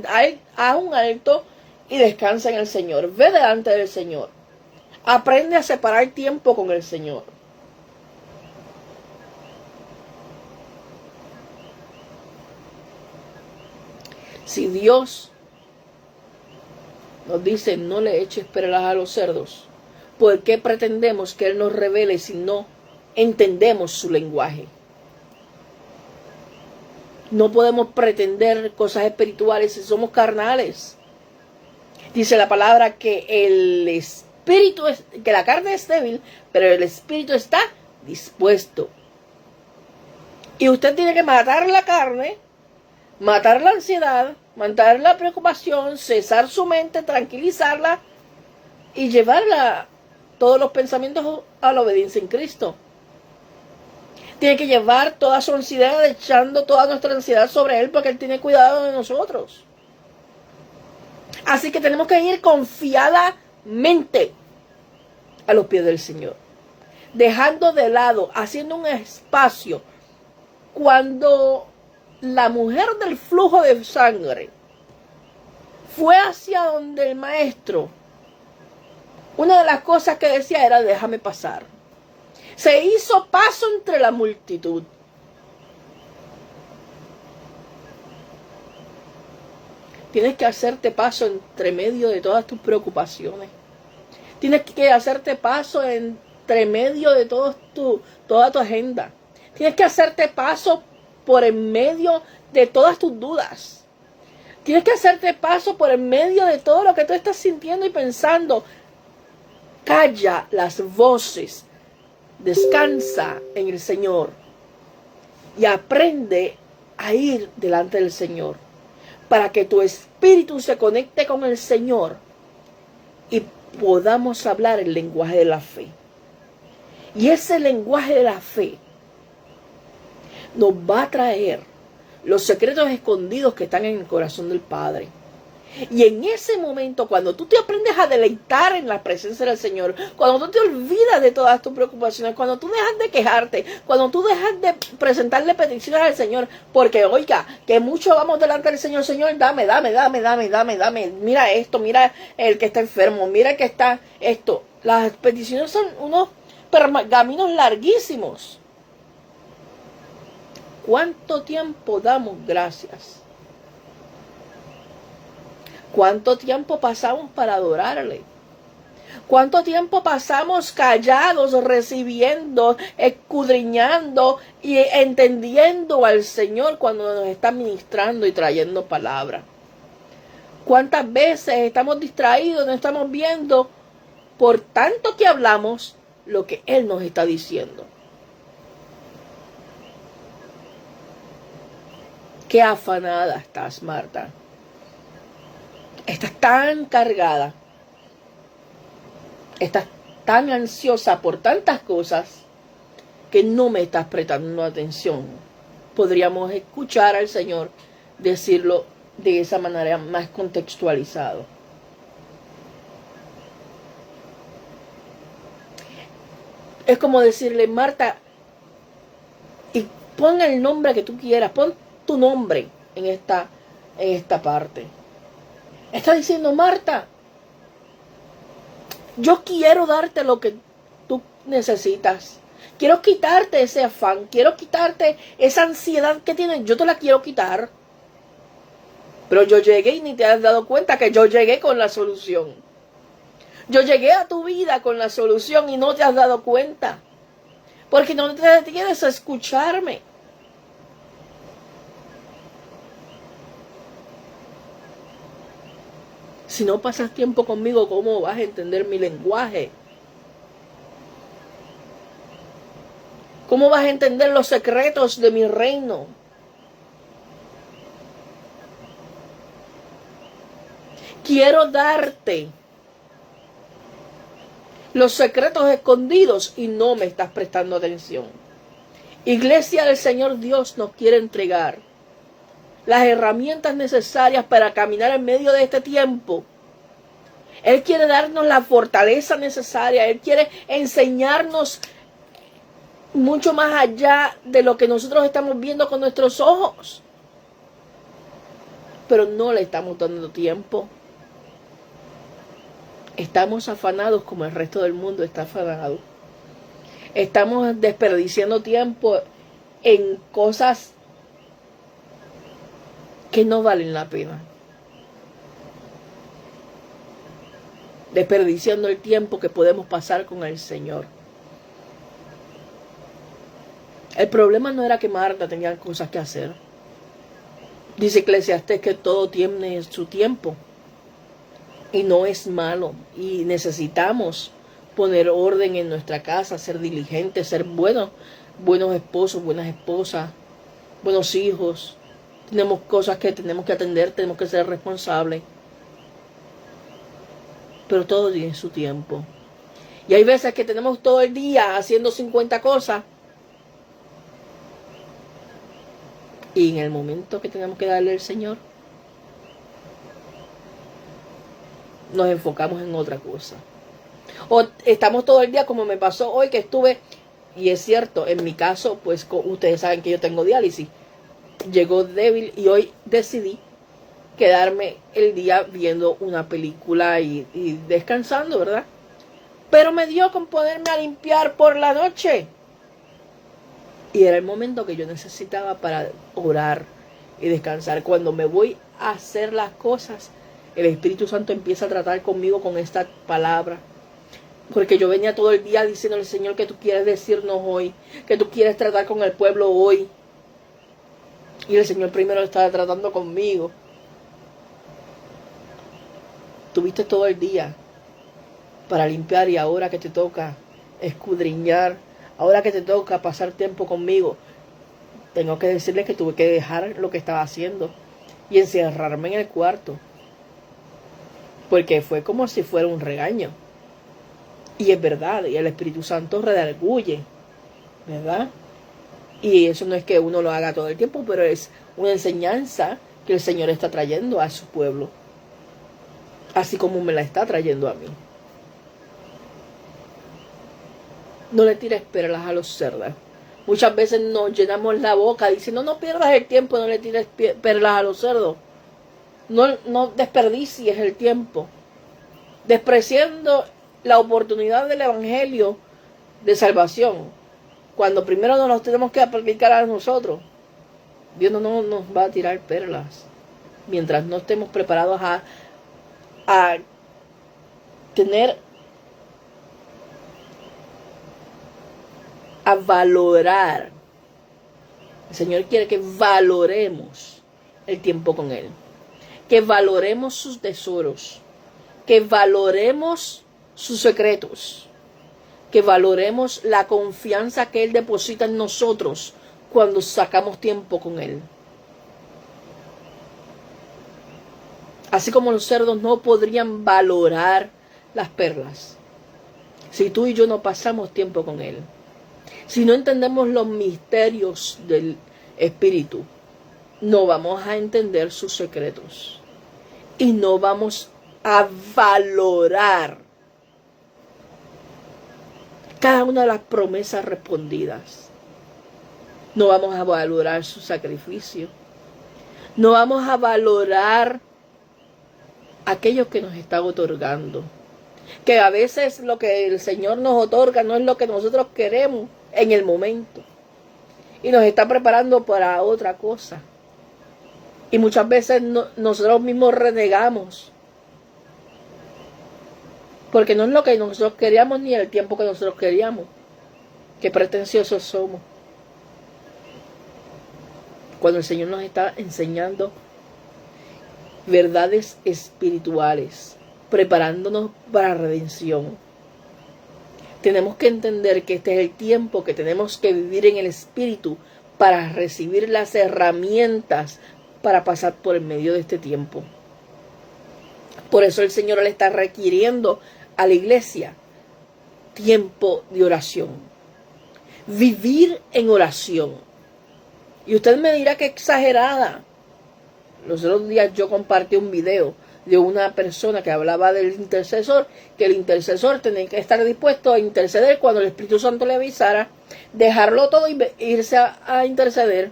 haz un alto y descansa en el Señor. Ve delante del Señor. Aprende a separar tiempo con el Señor. Si Dios nos dice no le eches perlas a los cerdos, ¿por qué pretendemos que Él nos revele si no entendemos su lenguaje? No podemos pretender cosas espirituales si somos carnales. Dice la palabra que que la carne es débil, pero el espíritu está dispuesto. Y usted tiene que matar la carne, matar la ansiedad, matar la preocupación, cesar su mente, tranquilizarla y llevarla todos los pensamientos a la obediencia en Cristo. Tiene que llevar toda su ansiedad, echando toda nuestra ansiedad sobre Él, porque Él tiene cuidado de nosotros. Así que tenemos que ir confiadamente a los pies del Señor. dejando de lado, haciendo un espacio. Cuando la mujer del flujo de sangre fue hacia donde el maestro, una de las cosas que decía era: déjame pasar. Se hizo paso entre la multitud. Tienes que hacerte paso entre medio de todas tus preocupaciones. Tienes que hacerte paso entre medio de toda tu agenda. Tienes que hacerte paso por en medio de todas tus dudas. Tienes que hacerte paso por en medio de todo lo que tú estás sintiendo y pensando. Calla las voces. Descansa en el Señor. Y aprende a ir delante del Señor. Para que tu espíritu se conecte con el Señor. Y podamos hablar el lenguaje de la fe. Y ese lenguaje de la fe nos va a traer los secretos escondidos que están en el corazón del Padre. Y en ese momento, cuando tú te aprendes a deleitar en la presencia del Señor, cuando tú te olvidas de todas tus preocupaciones, cuando tú dejas de quejarte, cuando tú dejas de presentarle peticiones al Señor, porque oiga, que mucho vamos delante del Señor: Señor, dame, mira esto, mira el que está enfermo, mira el que está esto. Las peticiones son unos pergaminos larguísimos. ¿Cuánto tiempo damos gracias? ¿Cuánto tiempo pasamos para adorarle? ¿Cuánto tiempo pasamos callados, recibiendo, escudriñando y entendiendo al Señor cuando nos está ministrando y trayendo palabra? ¿Cuántas veces estamos distraídos, no estamos viendo por tanto que hablamos lo que Él nos está diciendo? Qué afanada estás, Marta. Estás tan cargada. Estás tan ansiosa por tantas cosas que no me estás prestando atención. Podríamos escuchar al Señor decirlo de esa manera más contextualizado. Es como decirle: Marta, y pon el nombre que tú quieras, pon tu nombre en esta parte. Está diciendo: Marta, yo quiero darte lo que tú necesitas. Quiero quitarte ese afán. Quiero quitarte esa ansiedad que tienes. Yo te la quiero quitar. Pero yo llegué y ni te has dado cuenta que yo llegué con la solución. Yo llegué a tu vida con la solución y no te has dado cuenta. Porque no te detienes a escucharme. Si no pasas tiempo conmigo, ¿cómo vas a entender mi lenguaje? ¿Cómo vas a entender los secretos de mi reino? Quiero darte los secretos escondidos y no me estás prestando atención. Iglesia del Señor Dios nos quiere entregar las herramientas necesarias para caminar en medio de este tiempo. Él quiere darnos la fortaleza necesaria. Él quiere enseñarnos mucho más allá de lo que nosotros estamos viendo con nuestros ojos. Pero no le estamos dando tiempo. Estamos afanados como el resto del mundo está afanado. Estamos desperdiciando tiempo en cosas que no valen la pena. Desperdiciando el tiempo que podemos pasar con el Señor. El problema no era que Marta tenía cosas que hacer. Dice Eclesiastés que todo tiene su tiempo. Y no es malo. Y necesitamos poner orden en nuestra casa, ser diligentes, ser buenos esposos, buenas esposas, buenos hijos. Tenemos cosas que tenemos que atender, tenemos que ser responsables. Pero todo tiene su tiempo. Y hay veces que tenemos todo el día haciendo 50 cosas. Y en el momento que tenemos que darle al Señor, nos enfocamos en otra cosa. O estamos todo el día como me pasó hoy que estuve, y es cierto, en mi caso, pues ustedes saben que yo tengo diálisis. Llegó débil y hoy decidí quedarme el día viendo una película y descansando, ¿verdad? Pero me dio con ponerme a limpiar por la noche. Y era el momento que yo necesitaba para orar y descansar. Cuando me voy a hacer las cosas, el Espíritu Santo empieza a tratar conmigo con esta palabra. Porque yo venía todo el día diciéndole, Señor, que tú quieres decirnos hoy, que tú quieres tratar con el pueblo hoy. Y el Señor primero estaba tratando conmigo. Tuviste todo el día para limpiar y ahora que te toca escudriñar, ahora que te toca pasar tiempo conmigo, tengo que decirle que tuve que dejar lo que estaba haciendo y encerrarme en el cuarto. Porque fue como si fuera un regaño. Y es verdad, y el Espíritu Santo redarguye, ¿verdad? Y eso no es que uno lo haga todo el tiempo, pero es una enseñanza que el Señor está trayendo a su pueblo. Así como me la está trayendo a mí. No le tires perlas a los cerdos. Muchas veces nos llenamos la boca diciendo, no pierdas el tiempo, no le tires perlas a los cerdos. No desperdicies el tiempo. Despreciando la oportunidad del evangelio de salvación. Cuando primero nos los tenemos que aplicar a nosotros. Dios no nos va a tirar perlas. Mientras no estemos preparados a tener, a valorar. El Señor quiere que valoremos el tiempo con Él. Que valoremos sus tesoros. Que valoremos sus secretos. Que valoremos la confianza que Él deposita en nosotros cuando sacamos tiempo con Él. Así como los cerdos no podrían valorar las perlas si tú y yo no pasamos tiempo con Él. Si no entendemos los misterios del Espíritu, no vamos a entender sus secretos. Y no vamos a valorar cada una de las promesas respondidas. No vamos a valorar su sacrificio. No vamos a valorar aquello que nos está otorgando. Que a veces lo que el Señor nos otorga no es lo que nosotros queremos en el momento. Y nos está preparando para otra cosa. Y muchas veces nosotros mismos renegamos. Porque no es lo que nosotros queríamos ni el tiempo que nosotros queríamos. Qué pretenciosos somos. Cuando el Señor nos está enseñando verdades espirituales, preparándonos para redención. Tenemos que entender que este es el tiempo que tenemos que vivir en el Espíritu para recibir las herramientas para pasar por el medio de este tiempo. Por eso el Señor le está requiriendo a la iglesia tiempo de oración. Vivir en oración. Y usted me dirá que exagerada. Los otros días yo compartí un video de una persona que hablaba del intercesor, que el intercesor tenía que estar dispuesto a interceder cuando el Espíritu Santo le avisara, dejarlo todo y irse a interceder.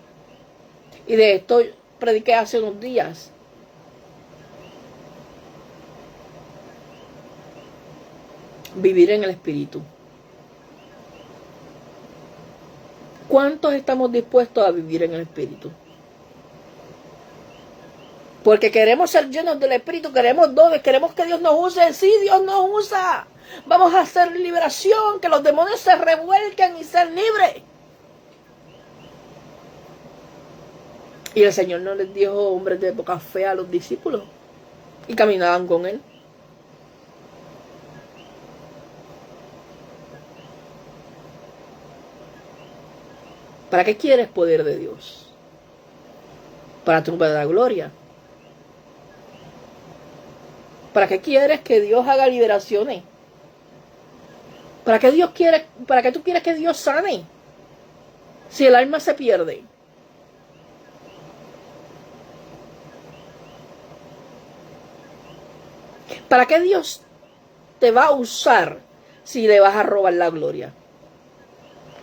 Y de esto prediqué hace unos días. Vivir en el Espíritu. ¿Cuántos estamos dispuestos a vivir en el Espíritu? Porque queremos ser llenos del Espíritu, queremos dones, queremos que Dios nos use. Sí, Dios nos usa. Vamos a hacer liberación, que los demonios se revuelquen y ser libres. Y el Señor no les dijo hombres de poca fe a los discípulos. Y caminaban con Él. ¿Para qué quieres poder de Dios? Para tu verdadera gloria. ¿Para qué quieres que Dios haga liberaciones? ¿Para qué tú quieres que Dios sane? Si el alma se pierde. ¿Para qué Dios te va a usar si le vas a robar la gloria.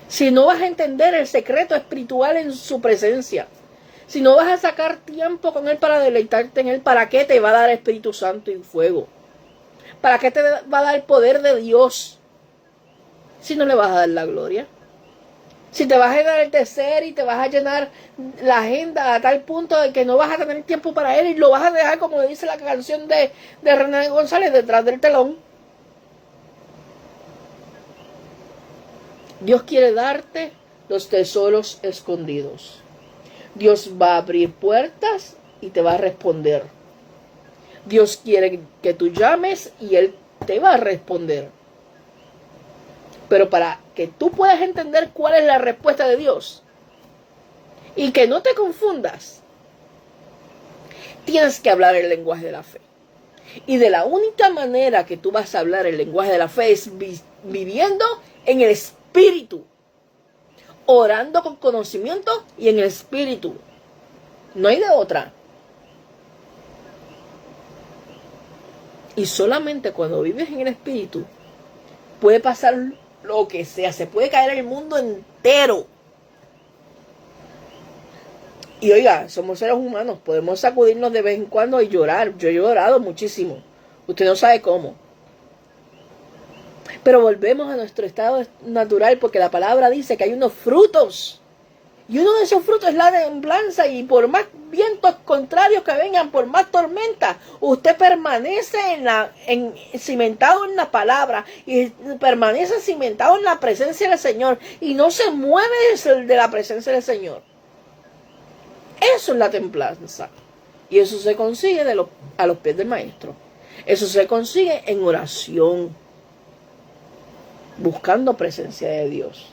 Si no vas a entender el secreto espiritual en su presencia. Si no vas a sacar tiempo con Él para deleitarte en Él, ¿para qué te va a dar Espíritu Santo y fuego? ¿Para qué te va a dar el poder de Dios si no le vas a dar la gloria? Si te vas a llenar el tercer y te vas a llenar la agenda a tal punto de que no vas a tener tiempo para Él y lo vas a dejar, como dice la canción de René González, detrás del telón. Dios quiere darte los tesoros escondidos. Dios va a abrir puertas y te va a responder. Dios quiere que tú llames y Él te va a responder. Pero para que tú puedas entender cuál es la respuesta de Dios y que no te confundas, tienes que hablar el lenguaje de la fe. Y de la única manera que tú vas a hablar el lenguaje de la fe es viviendo en el Espíritu, orando con conocimiento y en el Espíritu. No hay de otra. Y solamente cuando vives en el Espíritu puede pasar lo que sea, se puede caer el mundo entero. Y oiga, somos seres humanos, podemos sacudirnos de vez en cuando y llorar. Yo he llorado muchísimo. Usted no sabe cómo. Pero volvemos a nuestro estado natural porque la palabra dice que hay unos frutos. Y uno de esos frutos es la templanza. Y por más vientos contrarios que vengan, por más tormentas, usted permanece cimentado en la palabra. Y permanece cimentado en la presencia del Señor. Y no se mueve de la presencia del Señor. Eso es la templanza. Y eso se consigue a los pies del Maestro. Eso se consigue en oración, buscando presencia de Dios.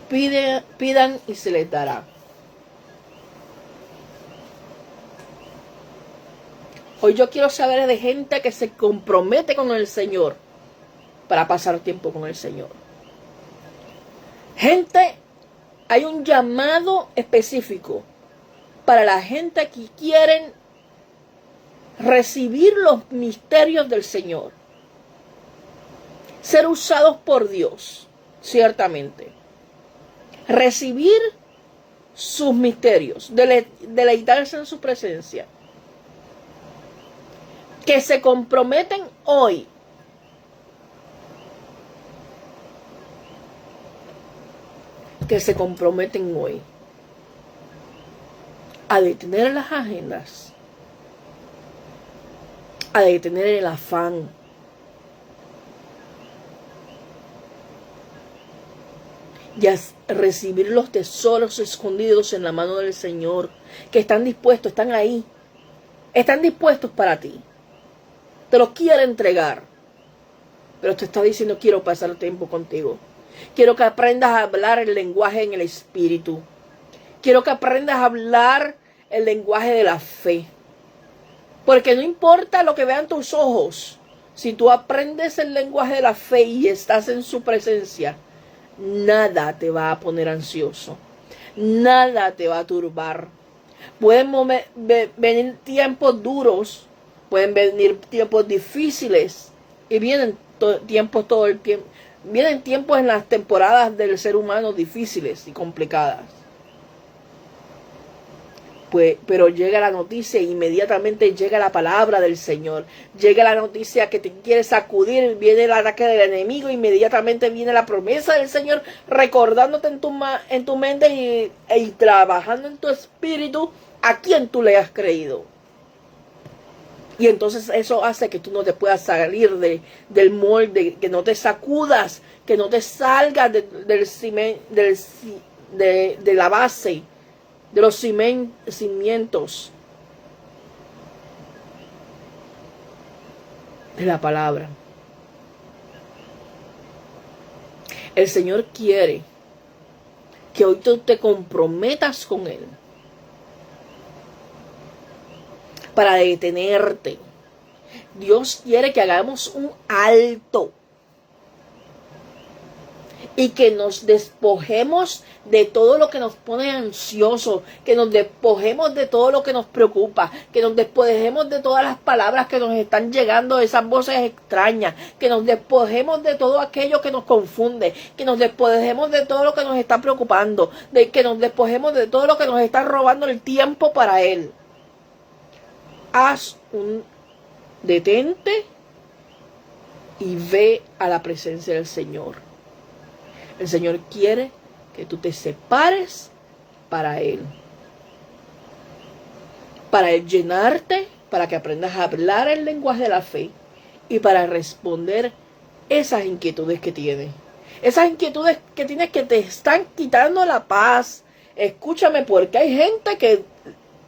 Pidan y se les dará. Hoy yo quiero saber de gente que se compromete con el Señor para pasar tiempo con el Señor. Gente, hay un llamado específico para la gente que quieren recibir los misterios del Señor. Ser usados por Dios, ciertamente. Recibir sus misterios, deleitarse en su presencia. Que se comprometen hoy a detener las agendas, a detener el afán, y a recibir los tesoros escondidos en la mano del Señor, que están dispuestos, están ahí, están dispuestos para ti. Te los quiere entregar, pero te está diciendo: quiero pasar tiempo contigo. Quiero que aprendas a hablar el lenguaje en el Espíritu. Quiero que aprendas a hablar el lenguaje de la fe. Porque no importa lo que vean tus ojos, si tú aprendes el lenguaje de la fe y estás en su presencia, nada te va a poner ansioso. Nada te va a turbar. Pueden venir tiempos duros. Pueden venir tiempos difíciles y vienen tiempos todo el tiempo. Vienen tiempos en las temporadas del ser humano difíciles y complicadas. Pero llega la noticia e inmediatamente llega la palabra del Señor. Llega la noticia que te quiere sacudir, viene el ataque del enemigo, inmediatamente viene la promesa del Señor recordándote en tu mente y trabajando en tu espíritu a quien tú le has creído. Y entonces eso hace que tú no te puedas salir del molde, que no te sacudas, que no te salgas de la base, de los cimientos de la palabra. El Señor quiere que hoy tú te comprometas con Él para detenerte. Dios quiere que hagamos un alto y que nos despojemos de todo lo que nos pone ansiosos, que nos despojemos de todo lo que nos preocupa, que nos despojemos de todas las palabras que nos están llegando, esas voces extrañas, que nos despojemos de todo aquello que nos confunde, que nos despojemos de todo lo que nos está preocupando, de que nos despojemos de todo lo que nos está robando el tiempo para Él. Detente y ve a la presencia del Señor. El Señor quiere que tú te separes para Él llenarte, para que aprendas a hablar el lenguaje de la fe y para responder esas inquietudes que tienes. Esas inquietudes que tienes que te están quitando la paz. Escúchame, porque hay gente que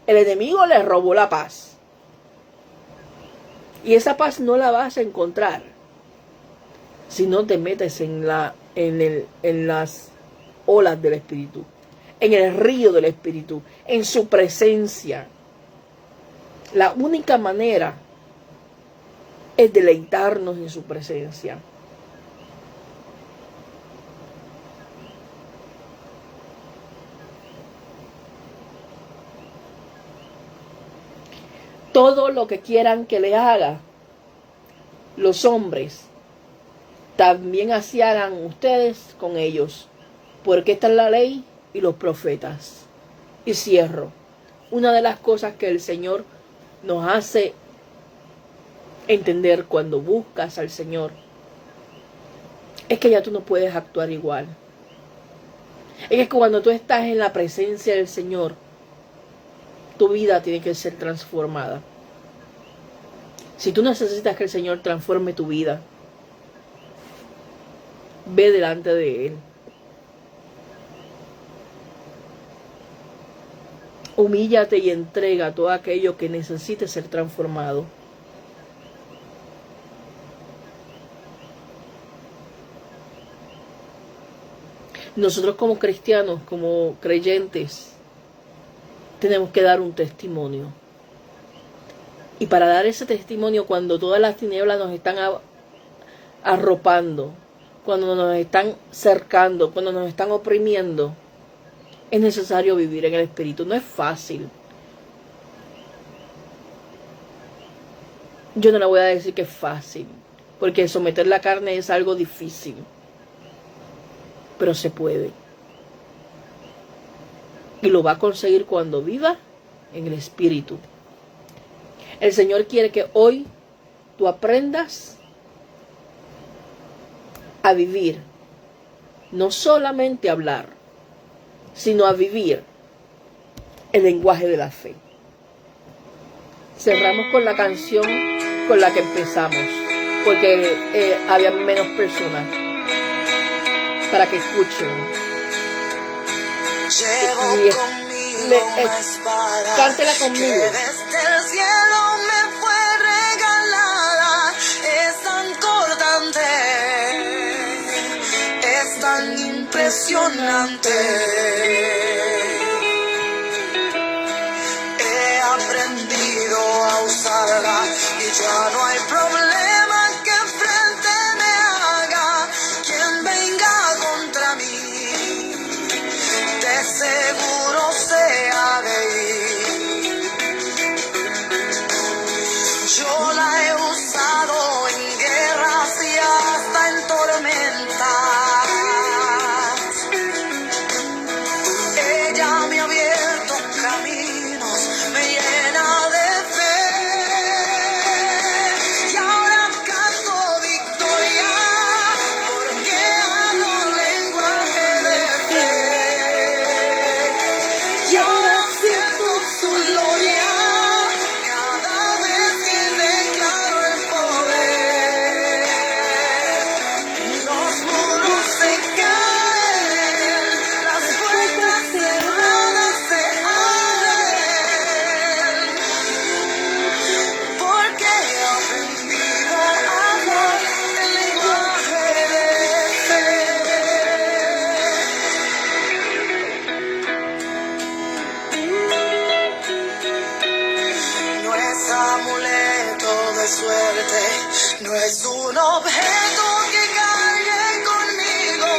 el enemigo le robó la paz. Y esa paz no la vas a encontrar si no te metes en las olas del Espíritu, en el río del Espíritu, en su presencia. La única manera es deleitarnos en su presencia. Todo lo que quieran que le haga los hombres, también así hagan ustedes con ellos, porque esta es la ley y los profetas. Y cierro. Una de las cosas que el Señor nos hace entender cuando buscas al Señor es que ya tú no puedes actuar igual. Es que cuando tú estás en la presencia del Señor, tu vida tiene que ser transformada. Si tú necesitas que el Señor transforme tu vida, ve delante de Él. Humíllate y entrega todo aquello que necesite ser transformado. Nosotros como cristianos, como creyentes, tenemos que dar un testimonio. Y para dar ese testimonio, cuando todas las tinieblas nos están arropando, cuando nos están cercando, cuando nos están oprimiendo, es necesario vivir en el Espíritu. No es fácil. Yo no le voy a decir que es fácil, porque someter la carne es algo difícil, pero se puede. Y lo va a conseguir cuando viva en el Espíritu. El Señor quiere que hoy tú aprendas a vivir, no solamente a hablar, sino a vivir el lenguaje de la fe. Cerramos con la canción con la que empezamos, porque había menos personas, para que escuchen. Llevo conmigo una espada cántela conmigo. que desde el cielo me fue regalada. Es tan cortante, es tan impresionante. He aprendido a usarla y ya no hay problema que frente me haga. Quien venga contra mí, de seguro se ha de ir. Yo la he usado en guerras y hasta en tormentas. Ella me ha abierto caminos, me llena de fe. Y ahora canto victoria, porque hablo lenguaje de fe. Y ahora siento su gloria cada vez que declaro el poder. Los muros se caen, las puertas cerradas se abren, porque he aprendido a hablar el lenguaje de fe. No es amuleto de suerte, no es un objeto que cargue conmigo.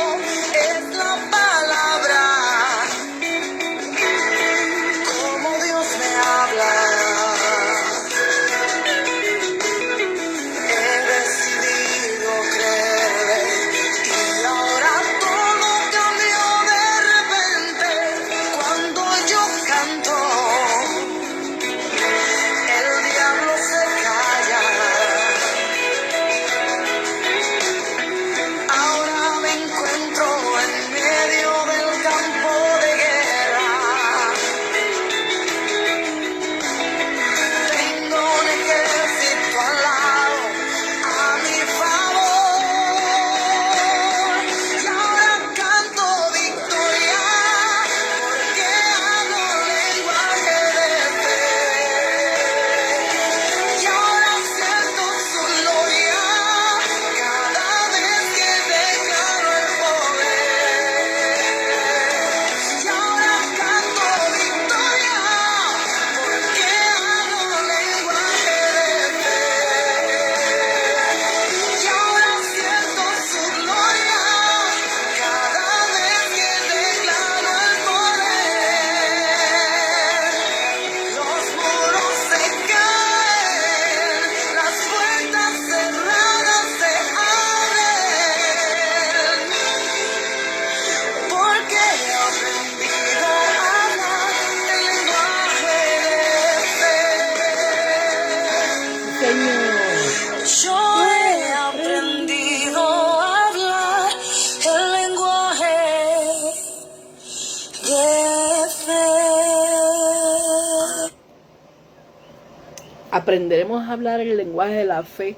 Aprenderemos a hablar el lenguaje de la fe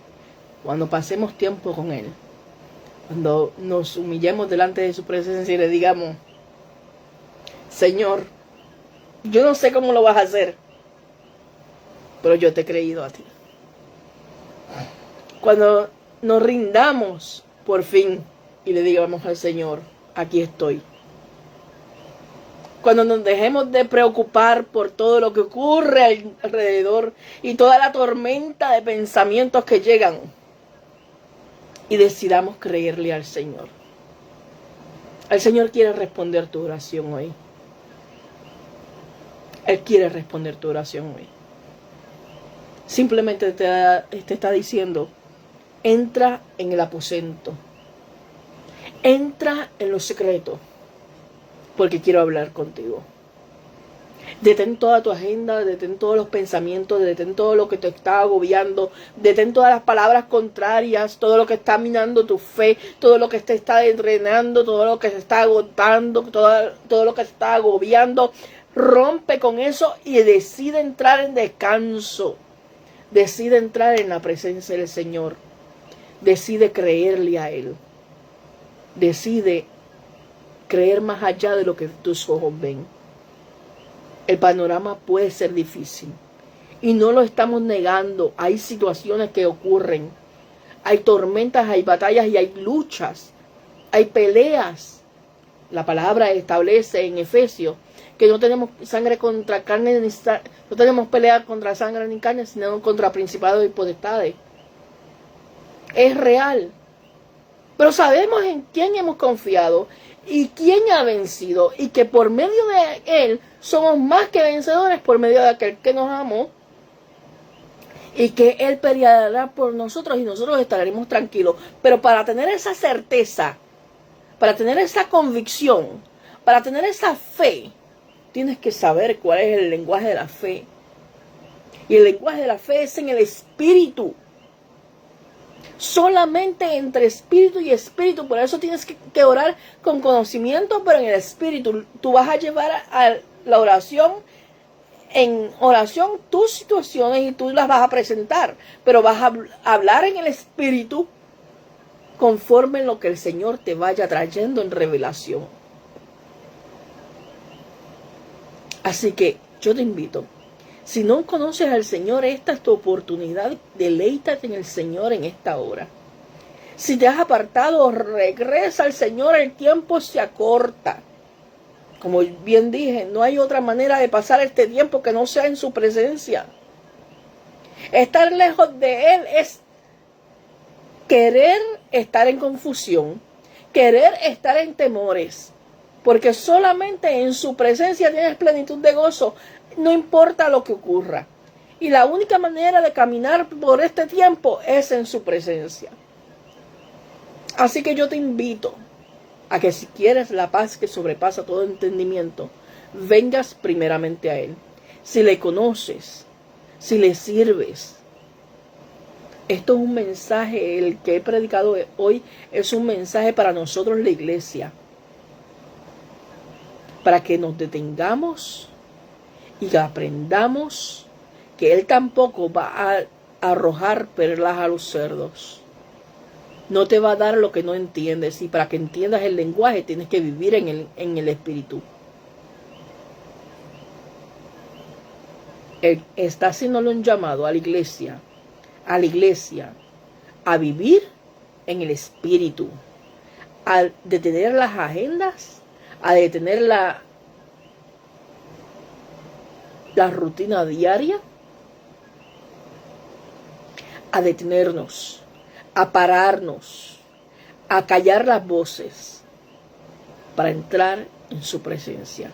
cuando pasemos tiempo con Él. Cuando nos humillemos delante de su presencia y le digamos, Señor, yo no sé cómo lo vas a hacer, pero yo te he creído a ti. Cuando nos rindamos por fin y le digamos al Señor, aquí estoy. Cuando nos dejemos de preocupar por todo lo que ocurre alrededor y toda la tormenta de pensamientos que llegan y decidamos creerle al Señor. El Señor quiere responder tu oración hoy. Él quiere responder tu oración hoy. Simplemente te está diciendo, entra en el aposento. Entra en lo secreto. Porque quiero hablar contigo. Detén toda tu agenda, detén todos los pensamientos, detén todo lo que te está agobiando, detén todas las palabras contrarias, todo lo que está minando tu fe, todo lo que te está drenando, todo lo que se está agotando, todo lo que se está agobiando. Rompe con eso y decide entrar en descanso. Decide entrar en la presencia del Señor. Decide creerle a Él. Decide creer más allá de lo que tus ojos ven. El panorama puede ser difícil. Y no lo estamos negando. Hay situaciones que ocurren. Hay tormentas, hay batallas y hay luchas. Hay peleas. La palabra establece en Efesios que no tenemos sangre contra carne, no tenemos pelea contra sangre ni carne, sino contra principados y potestades. Es real. Pero sabemos en quién hemos confiado y quién ha vencido, y que por medio de Él somos más que vencedores por medio de aquel que nos amó, y que Él peleará por nosotros y nosotros estaremos tranquilos. Pero para tener esa certeza, para tener esa convicción, para tener esa fe, tienes que saber cuál es el lenguaje de la fe. Y el lenguaje de la fe es en el Espíritu. Solamente entre espíritu y espíritu. Por eso tienes que orar con conocimiento, pero en el Espíritu. Tú vas a llevar a la oración, en oración, tus situaciones y tú las vas a presentar. Pero vas a hablar en el Espíritu conforme en lo que el Señor te vaya trayendo en revelación. Así que yo te invito, si no conoces al Señor, esta es tu oportunidad, deleítate en el Señor en esta hora. Si te has apartado, regresa al Señor, el tiempo se acorta. Como bien dije, no hay otra manera de pasar este tiempo que no sea en su presencia. Estar lejos de Él es querer estar en confusión, querer estar en temores. Porque solamente en su presencia tienes plenitud de gozo, no importa lo que ocurra. Y la única manera de caminar por este tiempo es en su presencia. Así que yo te invito a que si quieres la paz que sobrepasa todo entendimiento, vengas primeramente a Él. Si le conoces, si le sirves. Esto es un mensaje, el que he predicado hoy es un mensaje para nosotros la iglesia. Para que nos detengamos y que aprendamos que Él tampoco va a arrojar perlas a los cerdos. No te va a dar lo que no entiendes. Y para que entiendas el lenguaje tienes que vivir en el Espíritu. Él está haciéndole un llamado a la iglesia a vivir en el Espíritu, a detener las agendas, a detener la rutina diaria, a detenernos, a pararnos, a callar las voces para entrar en su presencia.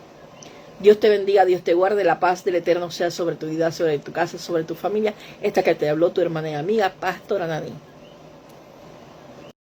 Dios te bendiga, Dios te guarde, la paz del Eterno sea sobre tu vida, sobre tu casa, sobre tu familia. Esta que te habló tu hermana y amiga, Pastora Nani.